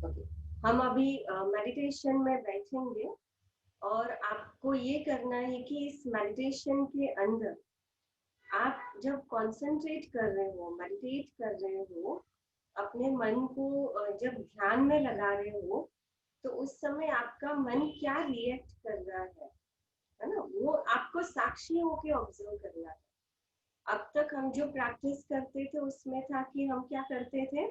Okay, हम अभी meditation में बैठेंगे और आपको ये करना है कि इस मेडिटेशन के अंदर आप जब कंसंट्रेट कर रहे हो, मेडिटेट कर रहे हो, अपने मन को जब ध्यान में लगा रहे हो, तो उस समय आपका मन क्या रिएक्ट कर रहा है ना, वो आपको साक्षी होके ऑब्जर्व करना है। अब तक हम जो प्रैक्टिस करते थे उसमें था कि हम क्या करते थे,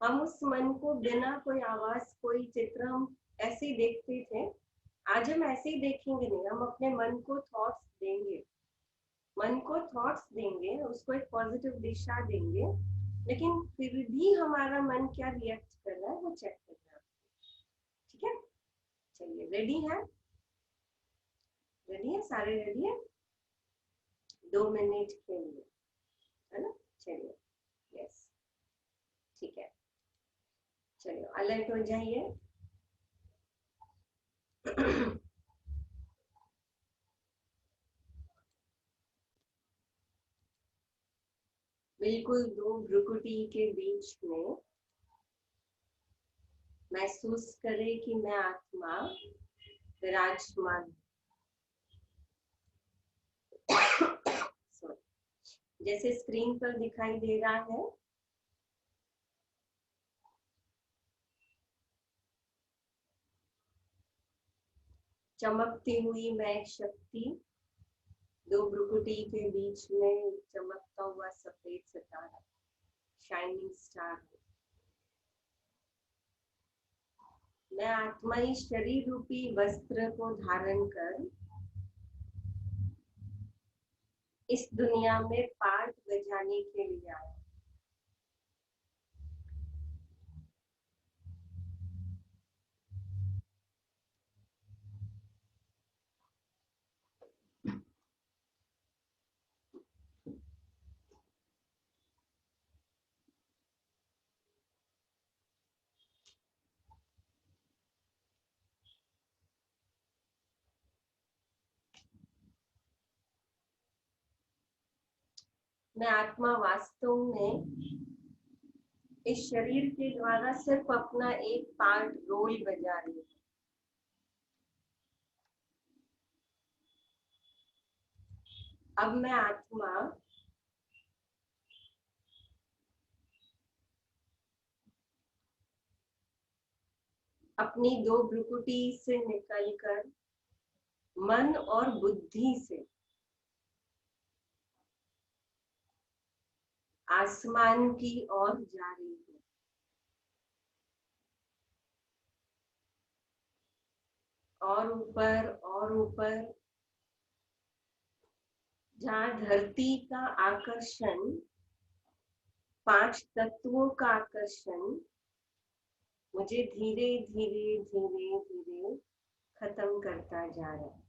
हम उस मन को बिना कोई आवाज, कोई चित्र, हम ऐसे ही देखते थे। आज हम ऐसे ही देखेंगे नहीं, हम अपने मन को थॉट्स देंगे, मन को थॉट्स देंगे, उसको एक पॉजिटिव दिशा देंगे, लेकिन फिर भी हमारा मन क्या रिएक्ट कर रहा है वो चेक करना है। ठीक है, चलिए, रेडी है? रेडी है? सारे रेडी है? 2 मिनट के लिए, है ना? चलिए, यस, ठीक है, चलिए अलर्ट हो जाइए। बिल्कुल 2 भ्रुकुटी के बीच में महसूस करें कि मैं आत्मा विराजमान। जैसे स्क्रीन पर दिखाई दे रहा है, चमकती हुई मैं शक्ति, 2 भ्रुकुटी के बीच में चमकता हुआ सफेद सितारा, शाइनिंग स्टार। मैं आत्मा इस शरीर रूपी वस्त्र को धारण कर इस दुनिया में पार्ट बजाने के लिए आया। मैं आत्मा वास्तव में इस शरीर के द्वारा सिर्फ अपना एक पार्ट, रोल बजा रही हूँ। अब मैं आत्मा अपनी 2 भ्रुकुटी से निकलकर मन और बुद्धि से आसमान की ओर जा रही हूँ। और ऊपर और ऊपर, जहाँ धरती का आकर्षण, 5 तत्वों का आकर्षण मुझे धीरे धीरे धीरे धीरे खत्म करता जा रहा है।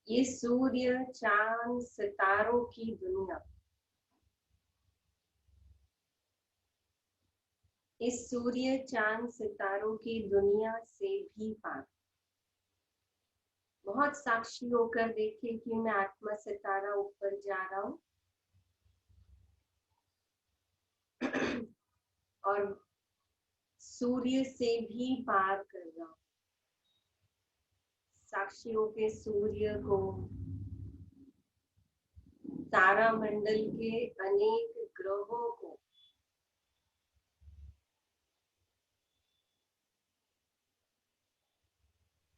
ये सूर्य, चांद, सितारों की दुनिया, इस सूर्य, चांद, सितारों की दुनिया से भी पार। बहुत साक्षी होकर देखे कि मैं आत्मा सितारा ऊपर जा रहा हूँ और सूर्य से भी पार कर रहा हूँ। साक्षियों के सूर्य को, तारा मंडल के अनेक ग्रहों को,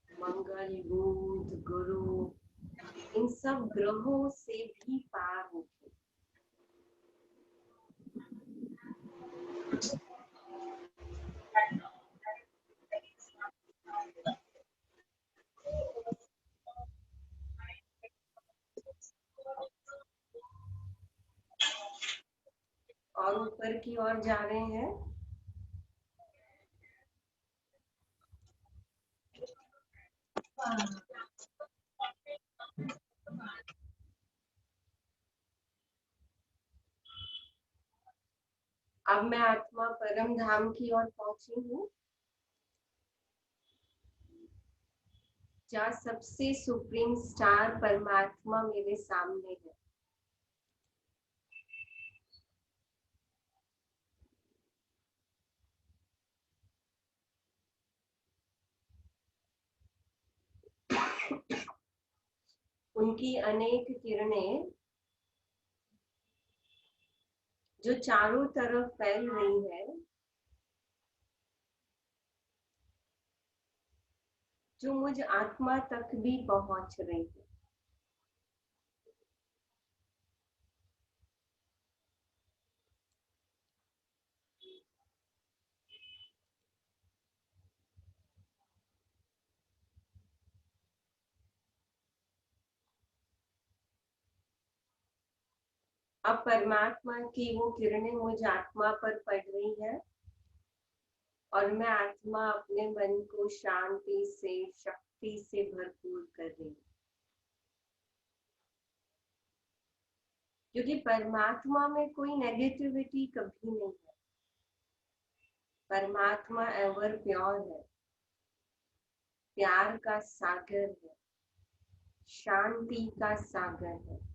मंगल, बुध, गुरु, इन सब ग्रहों से भी पार होके और ऊपर की ओर जा रहे हैं। अब मैं आत्मा परम धाम की ओर पहुंची हूँ, जहाँ सबसे सुप्रीम स्टार परमात्मा मेरे सामने है। उनकी अनेक किरणें जो चारों तरफ फैल रही है, जो मुझ आत्मा तक भी पहुंच रही है। अब परमात्मा की वो किरणें मुझ आत्मा पर पड़ रही है और मैं आत्मा अपने मन को शांति से, शक्ति से भरपूर कर रही हूँ, क्योंकि परमात्मा में कोई नेगेटिविटी कभी नहीं है। परमात्मा एवर प्योर है, प्यार का सागर है, शांति का सागर है।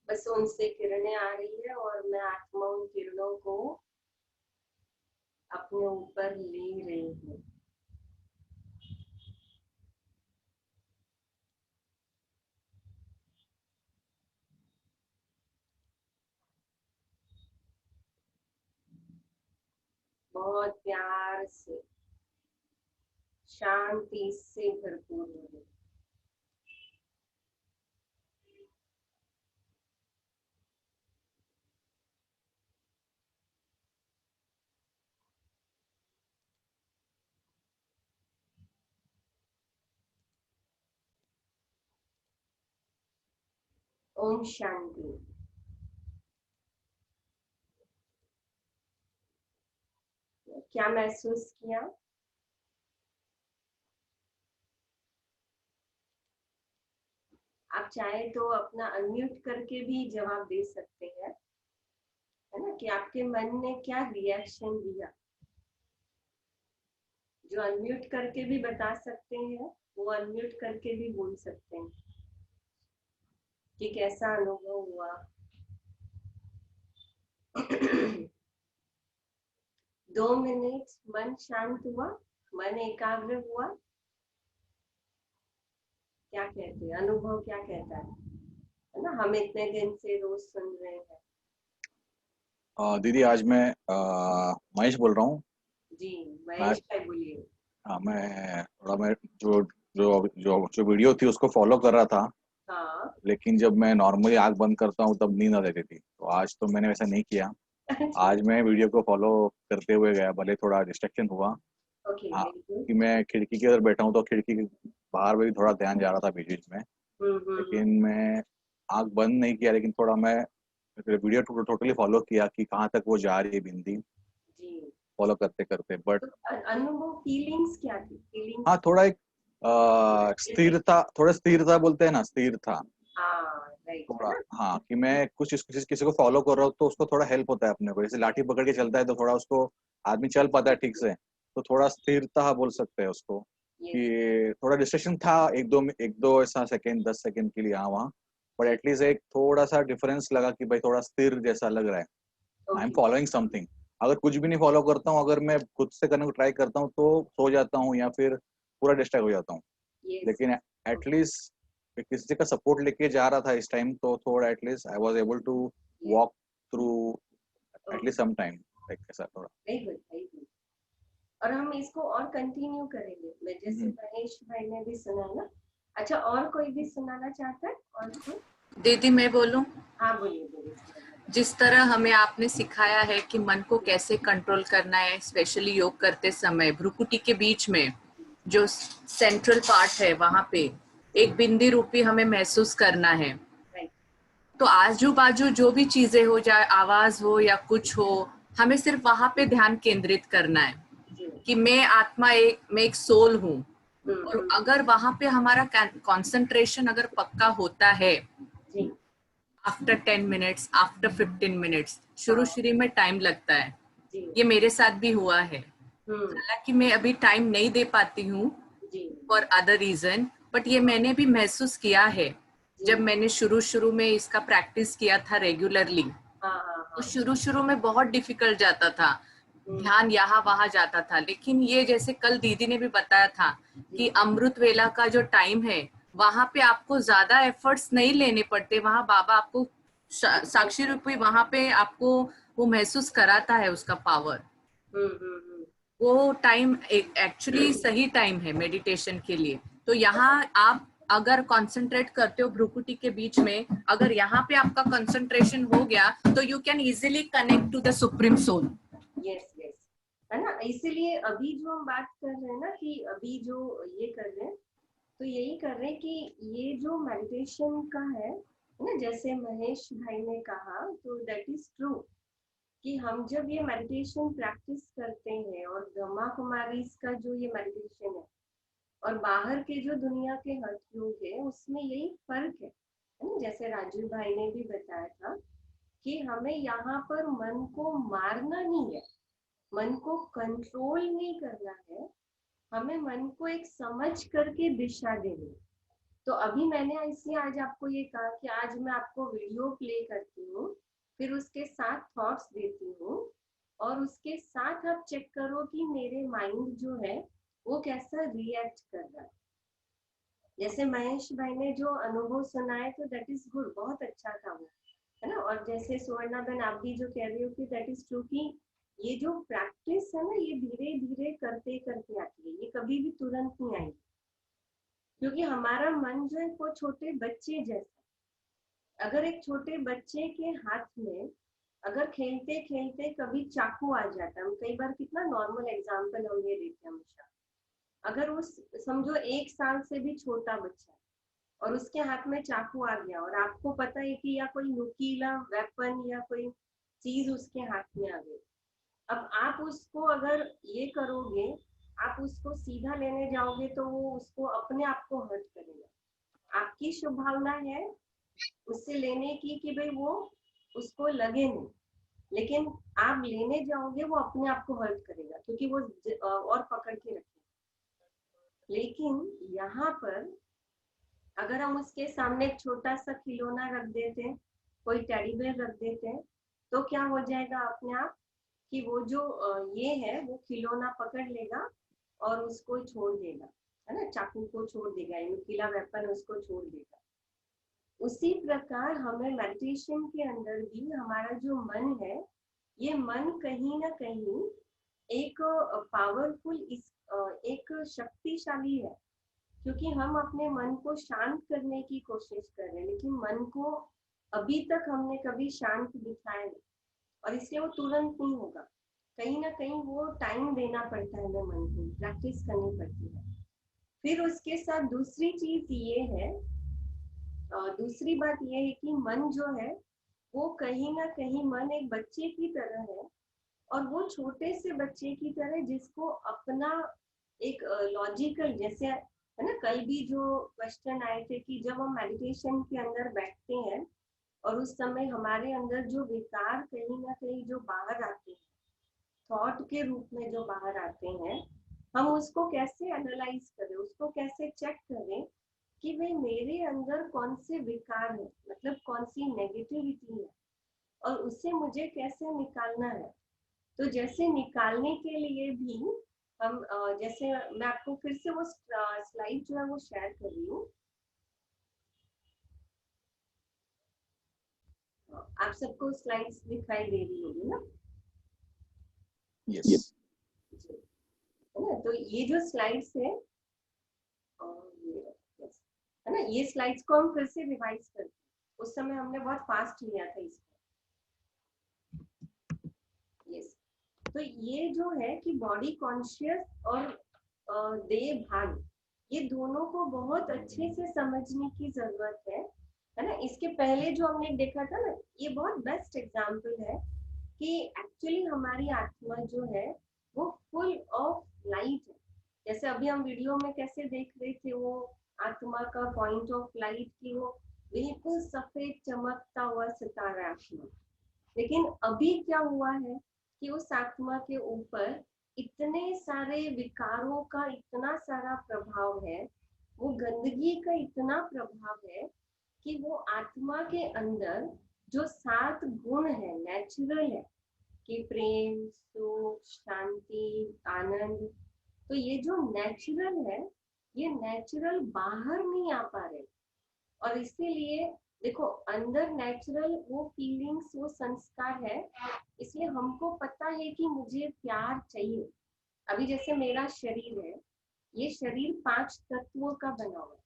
बस उनसे किरणें आ रही है और मैं आत्मा उन किरणों को अपने ऊपर ले रही हूँ। बहुत प्यार से, शांति से भरपूर हो रही। ओम शांति। क्या महसूस किया? आप चाहे तो अपना अनम्यूट करके भी जवाब दे सकते हैं, है ना, कि आपके मन ने क्या रिएक्शन दिया। जो अनम्यूट करके भी बता सकते हैं वो अनम्यूट करके भी बोल सकते हैं कि कैसा अनुभव हुआ। 2 मिनट मन शांत हुआ, मन एकाग्र हुआ। क्या कहते हैं, अनुभव क्या कहता है ना, हम इतने दिन से रोज सुन रहे हैं। दीदी आज मैं महेश बोल रहा हूँ। जी मैं महेश भाई बोलिए। हाँ मैं थोड़ा मैं जो जो जो जो वीडियो थी उसको फॉलो कर रहा था, हाँ। लेकिन जब मैं नॉर्मली आंख बंद करता हूँ तब नींद आ जाती थी, तो आज तो मैंने वैसा नहीं किया। अच्छा। आज मैं वीडियो को फॉलो करते हुए गया, भले थोड़ा डिस्ट्रक्शन हुआ। ओके हाँ, वेरी गुड। कि मैं खिड़की के उधर बैठा हूँ तो खिड़की के बाहर भी थोड़ा ध्यान जा रहा था बीच बीच में, लेकिन मैं आंख बंद नहीं किया, लेकिन थोड़ा मैं वीडियो टोटली फॉलो किया कि कहाँ तक वो जा रही है बिंदी, जी। फॉलो करते करते। बट तो अनुभव, फीलिंग्स क्या थी, हाँ, फीलिंग्स? थोड़ा एक स्थिरता, थोड़ा स्थिरता बोलते हैं ना, स्थिरता हाँ राइट, है थोड़ा। ना। हाँ, कि मैं कुछ किसी को फॉलो कर रहा हूँ तो उसको थोड़ा हेल्प होता है अपने को, जैसे लाठी पकड़ के चलता है तो थोड़ा उसको आदमी चल पाता है ठीक से, तो थोड़ा स्थिरता बोल सकते हैं उसको। यस। कि थोड़ा डिस्ट्रेक्शन था, एक दो ऐसा सेकंड 10 सेकंड के लिए यहाँ वहाँ, पर एटलीस्ट एक थोड़ा सा डिफरेंस लगा कि भाई थोड़ा स्थिर जैसा लग रहा है। I am okay. Following something. अगर कुछ भी नहीं फॉलो करता हूँ, अगर मैं खुद से करने को ट्राई करता हूँ तो सो जाता हूँ या फिर पूरा डिस्ट्रैक्ट हो जाता हूँ। यस। लेकिन एटलीस्ट किसी का सपोर्ट लेके जा रहा था इस टाइम, तो थोड़ा at least I was able to yes. Walk through at least some time, like ऐसा थोड़ा। Very good, very good. और हम इसको और कंटिन्यू करेंगे, मैं जैसे महेश भाई ने भी सुना ना। अच्छा, और कोई भी सुनाना चाहता है? और कोई? दीदी मैं बोलूं? हाँ बोलिए बोलिए। जिस तरह हमें आपने सिखाया है कि मन को कैसे कंट्रोल करना है, स्पेशली योग करते समय भ्रुकुटी के बीच में जो सेंट्रल पार्ट है वहां पे एक बिंदी रूपी हमें महसूस करना है। राइट। तो आजू बाजू जो भी चीजें हो जाए, आवाज हो या कुछ हो, हमें सिर्फ वहां पे ध्यान केंद्रित करना है जी। कि मैं एक सोल हूँ। और अगर वहां पे हमारा कंसंट्रेशन अगर पक्का होता है, जी। आफ्टर 10 मिनट्स, आफ्टर 15 मिनट्स, हाँ। शुरू में टाइम लगता है, ये मेरे साथ भी हुआ है। हालांकि मैं अभी टाइम नहीं दे पाती हूँ फॉर अदर रीजन, बट ये मैंने भी महसूस किया है जब मैंने शुरू में इसका प्रैक्टिस किया था रेगुलरली। तो शुरू में बहुत डिफिकल्ट जाता था, ध्यान यहाँ वहां जाता था। लेकिन ये जैसे कल दीदी ने भी बताया था कि अमृत वेला का जो टाइम है वहां पे आपको ज्यादा एफर्ट्स नहीं लेने पड़ते। वहां बाबा आपको साक्षी रूपी वहां पे आपको वो महसूस कराता है उसका पावर। वो टाइम एक्चुअली सही टाइम है मेडिटेशन के लिए। तो यहाँ आप अगर कंसंट्रेट करते हो भ्रुकुटी के बीच में, अगर यहाँ पे आपका कंसंट्रेशन हो गया तो you can easily connect to the supreme soul. Yes yes, है ना। इसीलिए अभी जो हम बात कर रहे हैं ना, कि अभी जो ये कर रहे हैं, तो यही कर रहे हैं कि ये जो मेडिटेशन का है ना, जैसे महेश भाई ने कहा, तो दैट इज ट्रू कि हम जब ये मेडिटेशन प्रैक्टिस करते हैं और ब्रह्मा कुमारी का जो ये मेडिटेशन है और बाहर के जो दुनिया के हठ योग है, उसमें यही फर्क है ना। जैसे राजीव भाई ने भी बताया था कि हमें यहाँ पर मन को मारना नहीं है, मन को कंट्रोल नहीं करना है, हमें मन को एक समझ करके दिशा देनी है। तो अभी मैंने इसलिए आज आपको ये कहा कि आज मैं आपको वीडियो प्ले करती हूँ, फिर उसके साथ थॉट्स देती हूँ, और उसके साथ आप चेक करो कि मेरे माइंड जो है वो कैसा रिएक्ट कर रहा है। जैसे महेश भाई ने जो अनुभव सुनाए, तो दैट इज गुड, बहुत अच्छा था वो, है ना। और जैसे सुवर्णा बहन आप भी जो कह रही हो कि दैट इज ट्रू, कि ये जो प्रैक्टिस है ना, ये धीरे धीरे करते करते आती है, ये कभी भी तुरंत नहीं आएगी। क्योंकि हमारा मन जो है वो छोटे बच्चे जैसा, अगर एक छोटे बच्चे के हाथ में अगर खेलते खेलते कभी चाकू आ जाता है, हम कई बार कितना नॉर्मल एग्जांपल हम ये देते हैं हमेशा, अगर उस समझो 1 साल से भी छोटा बच्चा और उसके हाथ में चाकू आ गया और आपको पता है कि या कोई नुकीला वेपन या कोई चीज उसके हाथ में आ गई, अब आप उसको अगर ये करोगे, आप उसको सीधा लेने जाओगे तो वो उसको अपने आप को हर्ट करेगा। आपकी शुभ भावना है उससे लेने की कि भाई वो उसको लगे नहीं, लेकिन आप लेने जाओगे वो अपने आप को हर्ट करेगा, क्योंकि वो और पकड़ के रखेगा। लेकिन यहाँ पर अगर हम उसके सामने एक छोटा सा खिलौना रख देते हैं, कोई टेडी बेयर रख देते हैं, तो क्या हो जाएगा अपने आप कि वो जो ये है वो खिलौना पकड़ लेगा और उसको छोड़ देगा, है ना, चाकू को छोड़ देगा, नुकीला वेपन उसको छोड़ देगा। उसी प्रकार हमें मेडिटेशन के अंदर भी हमारा जो मन है, ये मन कहीं ना कहीं एक पावरफुल, एक शक्तिशाली है, क्योंकि हम अपने मन को शांत करने की कोशिश कर रहे हैं, लेकिन मन को अभी तक हमने कभी शांत दिखाया नहीं, और इसलिए वो तुरंत नहीं होगा। कहीं ना कहीं वो टाइम देना पड़ता है, हमें मन को प्रैक्टिस करनी पड़ती है। फिर उसके साथ दूसरी चीज ये है, दूसरी बात ये है कि मन जो है वो कहीं ना कहीं मन एक बच्चे की तरह है, और वो छोटे से बच्चे की तरह जिसको अपना एक लॉजिकल, जैसे है ना, कल भी जो क्वेश्चन आए थे कि जब हम मेडिटेशन के अंदर बैठते हैं और उस समय हमारे अंदर जो विकार कहीं ना कहीं जो बाहर आते हैं, थॉट के रूप में जो बाहर आते हैं, हम उसको कैसे एनालाइज करें, उसको कैसे चेक करें कि भाई मेरे अंदर कौन से विकार है, मतलब कौन सी नेगेटिविटी है, और उससे मुझे कैसे निकालना है। तो जैसे निकालने के लिए भी हम जैसे मैं आपको फिर से वो स्लाइड जो है वो शेयर कर रही हूँ, आप सबको स्लाइड्स दिखाई दे रही होगी ना। यस, है ना, तो ये जो स्लाइड्स है, है ना, ये स्लाइड्स को हम फिर से रिवाइज करते हैं, उस समय हमने बहुत फास्ट लिया था इसको। यस, तो ये जो है कि बॉडी कॉन्शियस और देह भान, ये दोनों को बहुत अच्छे से समझने की जरूरत है ना। इसके पहले जो हमने देखा था ना, ये बहुत बेस्ट एग्जांपल है कि एक्चुअली हमारी आत्मा जो है वो फुल ऑफ लाइट है। जैसे अभी हम वीडियो में कैसे देख रहे थे, वो आत्मा का पॉइंट ऑफ लाइट की वो बिल्कुल सफेद चमकता हुआ सितारा आत्मा। लेकिन अभी क्या हुआ है कि उस आत्मा के ऊपर इतने सारे विकारों का इतना सारा प्रभाव है, वो गंदगी का इतना प्रभाव है कि वो आत्मा के अंदर जो 7 गुण है, नेचुरल है, कि प्रेम, सुख, शांति, आनंद, तो ये जो नेचुरल है, ये नेचुरल बाहर नहीं आ पा रहे। और इसीलिए देखो, अंदर नेचुरल वो फीलिंग्स, वो संस्कार है, इसलिए हमको पता है कि मुझे प्यार चाहिए। अभी जैसे मेरा शरीर है, ये शरीर 5 तत्वों का बना हुआ है।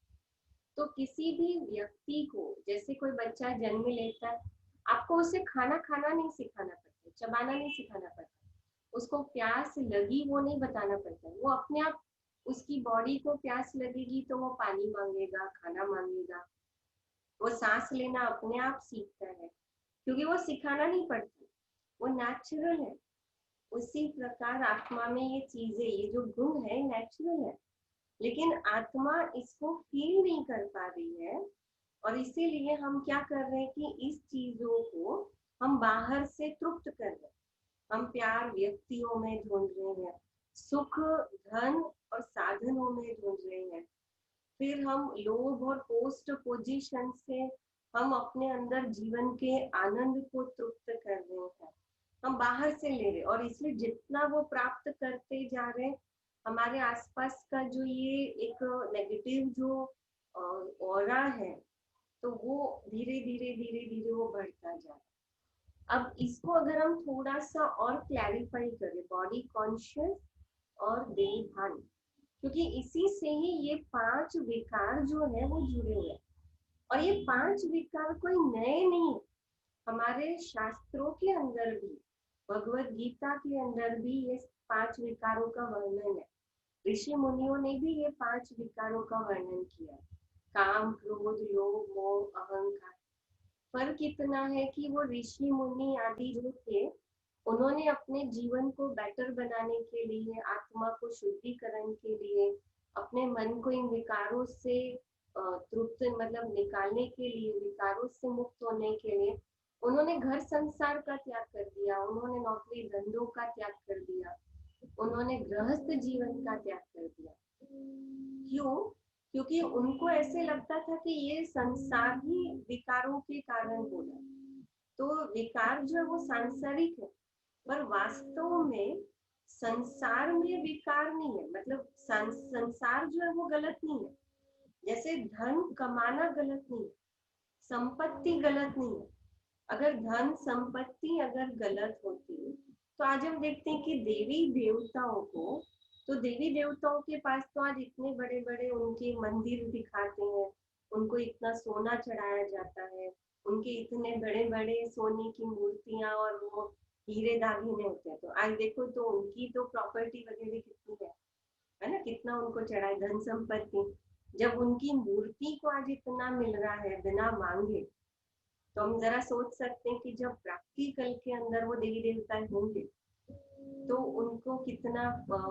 तो किसी भी व्यक्ति को, जैसे कोई बच्चा जन्म लेता है, आपको उसे खाना खाना नहीं सिखाना पड़ता, चबाना नहीं सिखाना पड़ता, उसको प्यास लगी वो नहीं बताना पड़ता, वो अपने आप, उसकी बॉडी को प्यास लगेगी तो वो पानी मांगेगा, खाना मांगेगा, वो सांस लेना अपने आप सीखता है, क्योंकि वो सिखाना नहीं पड़ता, वो नेचुरल है। उसी प्रकार आत्मा में ये चीजें, ये जो गुण है, नेचुरल है, लेकिन आत्मा इसको फील नहीं कर पा रही है। और इसीलिए हम क्या कर रहे हैं कि इस चीजों को हम बाहर से तृप्त कर रहे हैं। हम प्यार व्यक्तियों में ढूंढ रहे हैं, सुख धन और साधनों में ढूंढ रहे हैं, फिर हम लोभ और पोस्ट पोजीशन से हम अपने अंदर जीवन के आनंद को तृप्त कर रहे हैं, हम बाहर से ले रहे, और इसलिए जितना वो प्राप्त करते जा रहे हैं, हमारे आसपास का जो ये एक नेगेटिव जो ऑरा है, तो वो धीरे धीरे धीरे धीरे वो बढ़ता जा रहा है। अब इसको अगर हम थोड़ा सा और क्लैरिफाई करें, बॉडी कॉन्शियस और देह भान, क्योंकि इसी से ही ये 5 विकार जो है वो जुड़े हुए हैं। और ये 5 विकार कोई नए नहीं, हमारे शास्त्रों के अंदर भी, भगवत गीता के अंदर भी ये 5 विकारों का वर्णन है। ऋषि मुनियों ने भी ये 5 विकारों का वर्णन किया है, काम, क्रोध, लोभ, मोह, अहंकार। फर्क इतना है कि वो ऋषि मुनि आदि जो थे, उन्होंने अपने जीवन को बेटर बनाने के लिए, आत्मा को शुद्धिकरण के लिए, अपने मन को इन विकारों से तृप्त मतलब निकालने के लिए, विकारों से मुक्त होने के लिए, उन्होंने घर संसार का त्याग कर दिया, उन्होंने नौकरी धंधों का त्याग कर दिया, उन्होंने गृहस्थ जीवन का त्याग कर दिया। क्यों? क्योंकि उनको ऐसे लगता था कि ये संसार ही विकारों के कारण हो रहा है। तो विकार जो है वो सांसारिक है, पर वास्तव में संसार में विकार नहीं है, मतलब संसार जो है वो गलत नहीं है। जैसे धन कमाना गलत नहीं है, संपत्ति गलत नहीं है। अगर धन संपत्ति अगर गलत होती तो आज हम देखते हैं कि देवी देवताओं को, तो देवी देवताओं के पास तो आज इतने बड़े बड़े उनके मंदिर दिखाते हैं, उनको इतना सोना चढ़ाया जाता है, उनके इतने बड़े बड़े सोने की मूर्तियां और वो हीरे दागिने होते हैं। तो आज देखो तो उनकी तो प्रॉपर्टी वगैरह कितनी है ना, कितना उनको चढ़ाए, धन संपत्ति। जब उनकी मूर्ति को आज इतना मिल रहा है बिना मांगे, तो हम जरा सोच सकते हैं कि जब प्रैक्टिकल के अंदर वो देवी देवता होंगे तो उनको कितना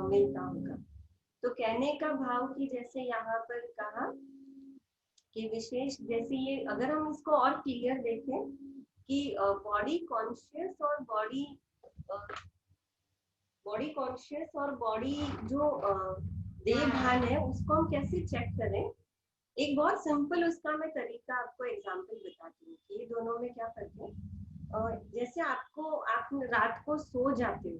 मिलता होगा। तो कहने का भाव कि जैसे यहाँ पर कहा कि विशेष, जैसे ये अगर हम इसको और क्लियर देखें कि बॉडी कॉन्शियस और बॉडी जो देह भान है, उसको हम कैसे चेक करें। एक बहुत सिंपल उसका मैं तरीका आपको एग्जांपल बताती हूँ कि ये दोनों में क्या फर्क है। जैसे आप रात को सो जाते हो,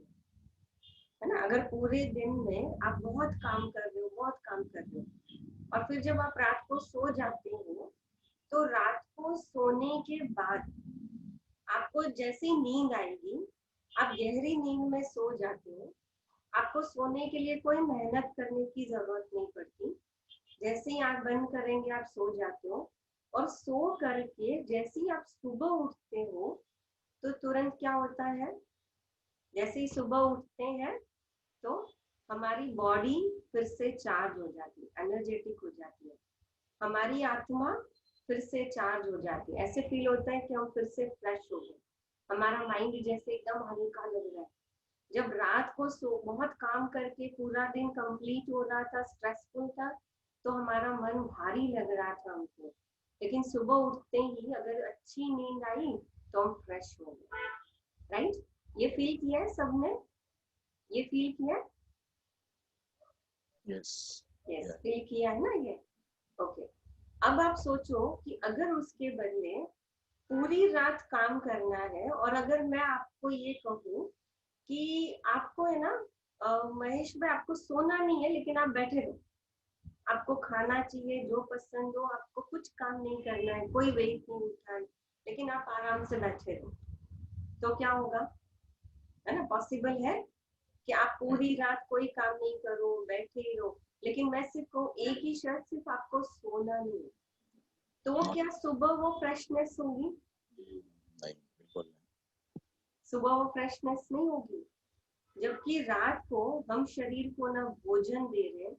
है ना, अगर पूरे दिन में आप बहुत काम कर रहे हो, और फिर जब आप रात को सो जाते हो, तो रात को सोने के बाद आपको जैसी नींद आएगी, आप गहरी नींद में सो जाते हो, आपको सोने के लिए कोई मेहनत करने की जरूरत नहीं पड़ती। जैसे ही आंख बंद करेंगे आप सो जाते हो, और सो करके जैसे ही आप सुबह उठते हो, तो तुरंत क्या होता है, जैसे ही सुबह उठते हैं तो हमारी बॉडी फिर से चार्ज हो जाती है, एनर्जेटिक हो जाती है, हमारी आत्मा फिर से चार्ज हो जाती है, ऐसे फील होता है कि हम फिर से फ्रेश हो गए, हमारा माइंड जैसे एकदम हल्का लग रहा है। जब रात को बहुत काम करके पूरा दिन कंप्लीट हो रहा था, स्ट्रेसफुल था, तो हमारा मन भारी लग रहा था हमको, लेकिन सुबह उठते ही अगर अच्छी नींद आई तो हम फ्रेश हो गए, राइट। ये फील किया है सबने? ये फील किया? यस यस, फील किया है ना ये? ओके। अब आप सोचो कि अगर उसके बदले पूरी रात काम करना है, और अगर मैं आपको ये कहूँ कि आपको है ना महेश भाई, आपको सोना नहीं है लेकिन आप बैठे रहो, आपको खाना चाहिए जो पसंद हो, आपको कुछ काम नहीं करना है, कोई वेट नहीं उठाना, लेकिन आप आराम से बैठे रहो, तो क्या होगा? है ना, पॉसिबल है कि आप पूरी रात कोई काम नहीं करो, बैठे ही रहो, लेकिन मैं सिर्फ कहूँ एक ही शर्त, सिर्फ आपको सोना नहीं है, तो क्या सुबह वो फ्रेशनेस होगी? नहीं, बिल्कुल नहीं। सुबह वो फ्रेशनेस नहीं होगी। जबकि रात को हम शरीर को ना भोजन दे रहे,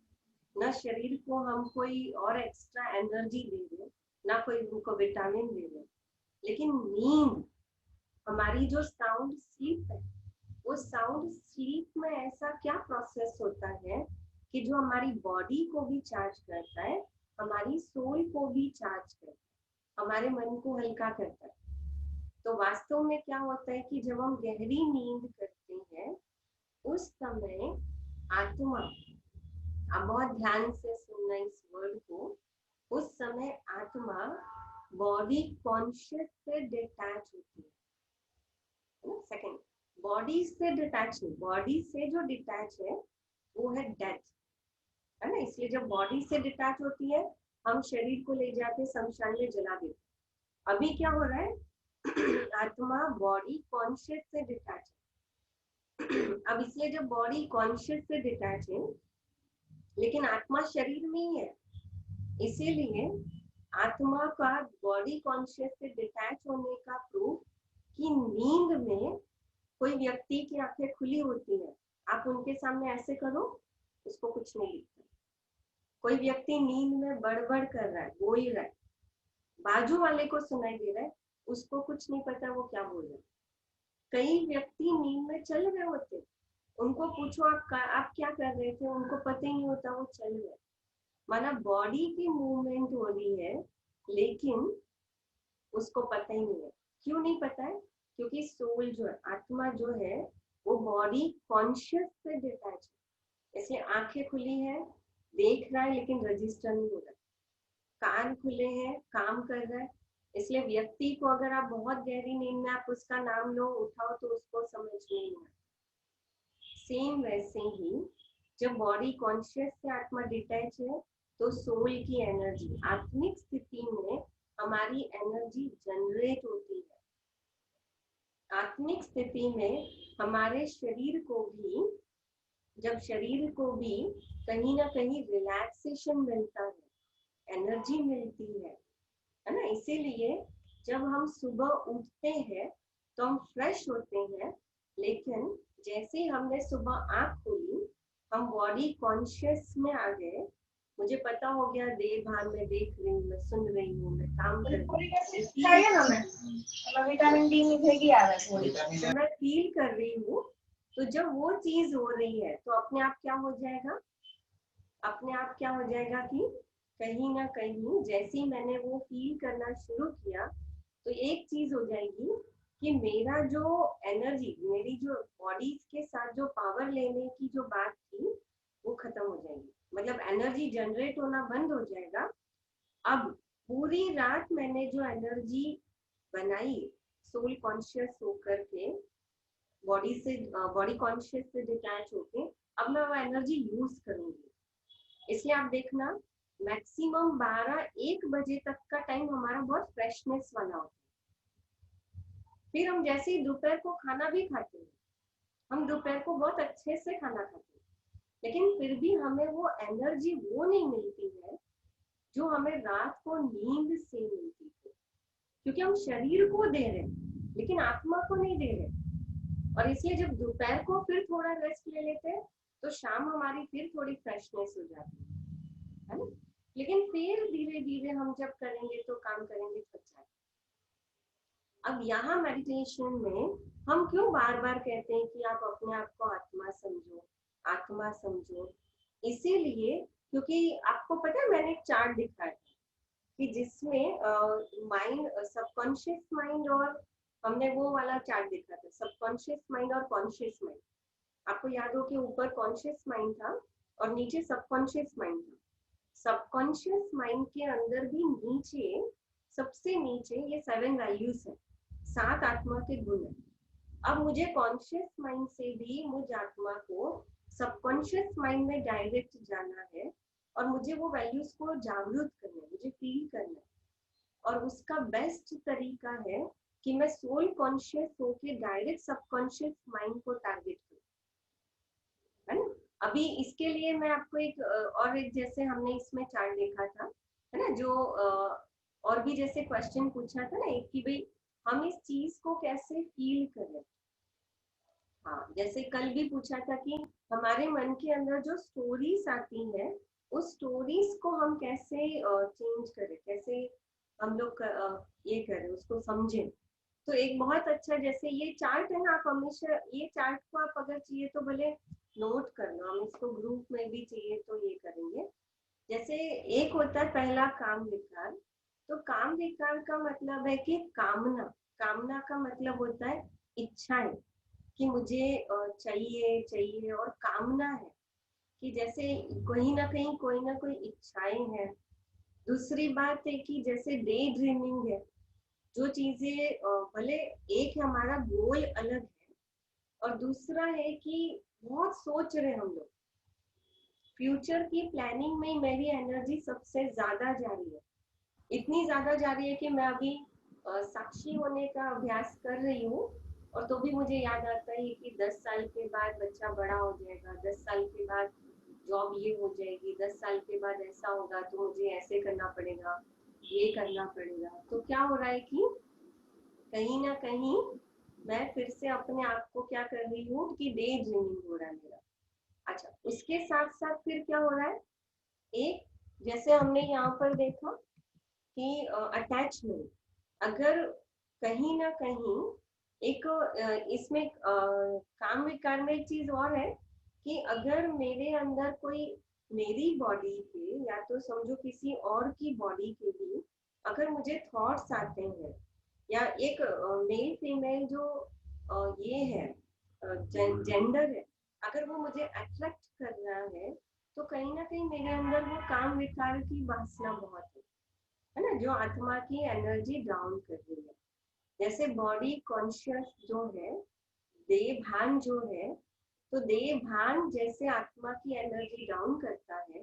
ना शरीर को हम कोई और एक्स्ट्रा एनर्जी दे रहे, ना कोई उनको विटामिन दे रहे, लेकिन नींद, हमारी जो साउंड स्लीप है, वो साउंड स्लीप में ऐसा क्या प्रोसेस होता है कि जो हमारी बॉडी को भी चार्ज करता है, हमारी सोल को भी चार्ज करता है, हमारे मन को हल्का करता है। तो वास्तव में क्या होता है कि जब हम गहरी नींद करते हैं, उस समय आत्मा, आप बहुत ध्यान से सुनना इस वर्ड को, उस समय आत्मा बॉडी कॉन्शियस से डिटैच होती है। सेकंड, बॉडी से डिटैच नहीं, बॉडी से जो डिटैच है वो है डेथ, है ना। इसलिए जब बॉडी से डिटैच होती है, हम शरीर को ले जाके शमशान में जला देते। अभी क्या हो रहा है? आत्मा बॉडी कॉन्शियस से डिटैच है। अब इसलिए जब बॉडी कॉन्शियस से डिटैच है, लेकिन आत्मा शरीर में ही है, इसीलिए आत्मा का बॉडी कॉन्शियस से डिटैच होने का प्रूफ कि नींद में कोई व्यक्ति की आंखें खुली होती है, आप उनके सामने ऐसे करो, उसको कुछ नहीं दिखता। कोई व्यक्ति नींद में बड़बड़ कर रहा है, बोल रहा है, बाजू वाले को सुनाई दे रहा है, उसको कुछ नहीं पता वो क्या बोल रहा है। कई व्यक्ति नींद में चल रहे होते, उनको पूछो आप क्या कर रहे थे, उनको पता ही नहीं होता वो चल रहे। माना बॉडी की मूवमेंट हो रही है, लेकिन उसको पता ही नहीं है। क्यों नहीं पता है? क्योंकि सोल जो है, आत्मा जो है, वो बॉडी कॉन्शियस से डिटैच है। इसलिए आंखें खुली है, देख रहा है, लेकिन रजिस्टर नहीं हो रहा। कान खुले हैं, काम कर रहा है। इसलिए व्यक्ति को अगर आप बहुत गहरी नींद में आप उसका नाम लो, उठाओ, तो उसको समझ नहीं आता। सेम वैसे ही जब बॉडी कॉन्शियस से आत्मा डिटैच है, तो सोल की एनर्जी, आत्मिक स्थिति में हमारी एनर्जी जनरेट होती है। आत्मिक स्थिति में हमारे शरीर को भी, जब शरीर को भी कहीं ना कहीं रिलैक्सेशन मिलता है, एनर्जी मिलती है ना। इसीलिए जब हम सुबह उठते हैं तो हम फ्रेश होते हैं, लेकिन जैसे हमने सुबह आंख खोली, हम बॉडी कॉन्शियस में आ गए, मुझे पता हो गया देह भान में देख रही हूँ, मैं सुन रही हूँ, मैं काम कर रही हूँ, विटामिन डी मिलेगी, मैं फील कर रही हूँ। तो जब वो चीज हो रही है, तो अपने आप क्या हो जाएगा? अपने आप क्या हो जाएगा कि कहीं ना कहीं जैसे ही मैंने वो फील करना शुरू किया, तो एक चीज हो जाएगी कि मेरा जो एनर्जी, मेरी जो बॉडी के साथ जो पावर लेने की जो बात थी, वो खत्म हो जाएगी। मतलब एनर्जी जनरेट होना बंद हो जाएगा। अब पूरी रात मैंने जो एनर्जी बनाई, सोल कॉन्शियस होकर के, बॉडी से, बॉडी कॉन्शियस से डिटैच होके, अब मैं वो एनर्जी यूज करूंगी। इसलिए आप देखना, मैक्सिमम 12-1 बजे तक का टाइम हमारा बहुत फ्रेशनेस वाला होता है। फिर हम जैसे ही दोपहर को खाना भी खाते हैं, हम दोपहर को बहुत अच्छे से खाना खाते हैं, लेकिन फिर भी हमें वो एनर्जी वो नहीं मिलती है जो हमें रात को नींद से मिलती थी, क्योंकि हम शरीर को दे रहे हैं लेकिन आत्मा को नहीं दे रहे। और इसलिए जब दोपहर को फिर थोड़ा रेस्ट ले लेते हैं, तो शाम हमारी फिर थोड़ी फ्रेशनेस हो जाती है ना। लेकिन फिर धीरे धीरे हम जब करेंगे तो काम करेंगे, थक जाएंगे। अब यहाँ मेडिटेशन में हम क्यों बार बार कहते हैं कि आप अपने आप को आत्मा समझो, आत्मा समझो? इसीलिए क्योंकि आपको पता है, मैंने एक चार्ट दिखाया कि जिसमें माइंड, सबकॉन्शियस माइंड और हमने वो वाला चार्ट देखा था, सबकॉन्शियस माइंड और कॉन्शियस माइंड। आपको याद हो कि ऊपर कॉन्शियस माइंड था और नीचे सबकॉन्शियस माइंड था। सबकॉन्शियस माइंड के अंदर भी नीचे, सबसे नीचे ये 7 वैल्यूज है, 7 आत्मा के गुण है। अब मुझे कॉन्शियस माइंड से भी मुझ आत्मा को सबकॉन्शियस माइंड में डायरेक्ट जाना है और मुझे वो वैल्यूज को जागरूक करना है, मुझे फील करना है। और उसका बेस्ट तरीका है कि मैं सोल कॉन्शियस होके डायरेक्ट सबकॉन्शियस माइंड को टारगेट करूं, है ना। अभी इसके लिए मैं आपको एक और एक, जैसे हमने इसमें चार्ट देखा था, है ना, जो और भी जैसे क्वेश्चन पूछा था ना एक, कि भाई हम इस चीज को कैसे फील करें। हाँ, जैसे कल भी पूछा था कि हमारे मन के अंदर जो स्टोरीज आती है, उस स्टोरीज को हम कैसे चेंज करें, कैसे हम लोग ये करें, उसको समझें। तो एक बहुत अच्छा, जैसे ये चार्ट है ना, आप हमेशा ये चार्ट को आप अगर चाहिए तो भले नोट कर लो, हम इसको ग्रुप में भी चाहिए तो ये करेंगे। जैसे एक होता है पहला काम विकार। तो काम विकार का मतलब है कि कामना, कामना का मतलब होता है इच्छाएं, कि मुझे चाहिए चाहिए, और कामना है कि जैसे कहीं ना कहीं कोई ना कोई इच्छाएं हैं। दूसरी बात है कि जैसे डे ड्रीमिंग है, जो चीजें भले एक हमारा गोल अलग है, और दूसरा है कि बहुत सोच रहे हम लोग, फ्यूचर की प्लानिंग में मेरी एनर्जी सबसे ज्यादा जा रही है। इतनी ज्यादा जा रही है कि मैं अभी साक्षी होने का अभ्यास कर रही हूँ, और तो भी मुझे याद आता है कि 10 साल के बाद बच्चा बड़ा हो जाएगा, 10 साल के बाद जॉब ये हो जाएगी, 10 साल के बाद ऐसा होगा तो मुझे ऐसे करना पड़ेगा, ये करना पड़ेगा। तो क्या हो रहा है कि कहीं ना कहीं मैं फिर से अपने आप को क्या कर रही हूँ कि डे ड्रीमिंग हो रहा है मेरा। अच्छा, उसके साथ साथ फिर क्या हो रहा है, एक जैसे हमने यहाँ पर देखा कि अटैचमेंट, अगर कहीं ना कहीं एक इसमें काम विकार में एक चीज और है कि अगर मेरे अंदर कोई, मेरी बॉडी के या तो समझो किसी और की बॉडी के भी अगर मुझे थॉट्स आते हैं, या एक मेल फीमेल जो ये है जेंडर है, अगर वो मुझे अट्रैक्ट कर रहा है, तो कहीं ना कहीं मेरे अंदर वो काम विकार की वासना बहुत है ना, जो आत्मा की एनर्जी डाउन कर रही है। जैसे बॉडी कॉन्शियस जो है, देह भान जो है, तो देह भान जैसे आत्मा की एनर्जी डाउन करता है,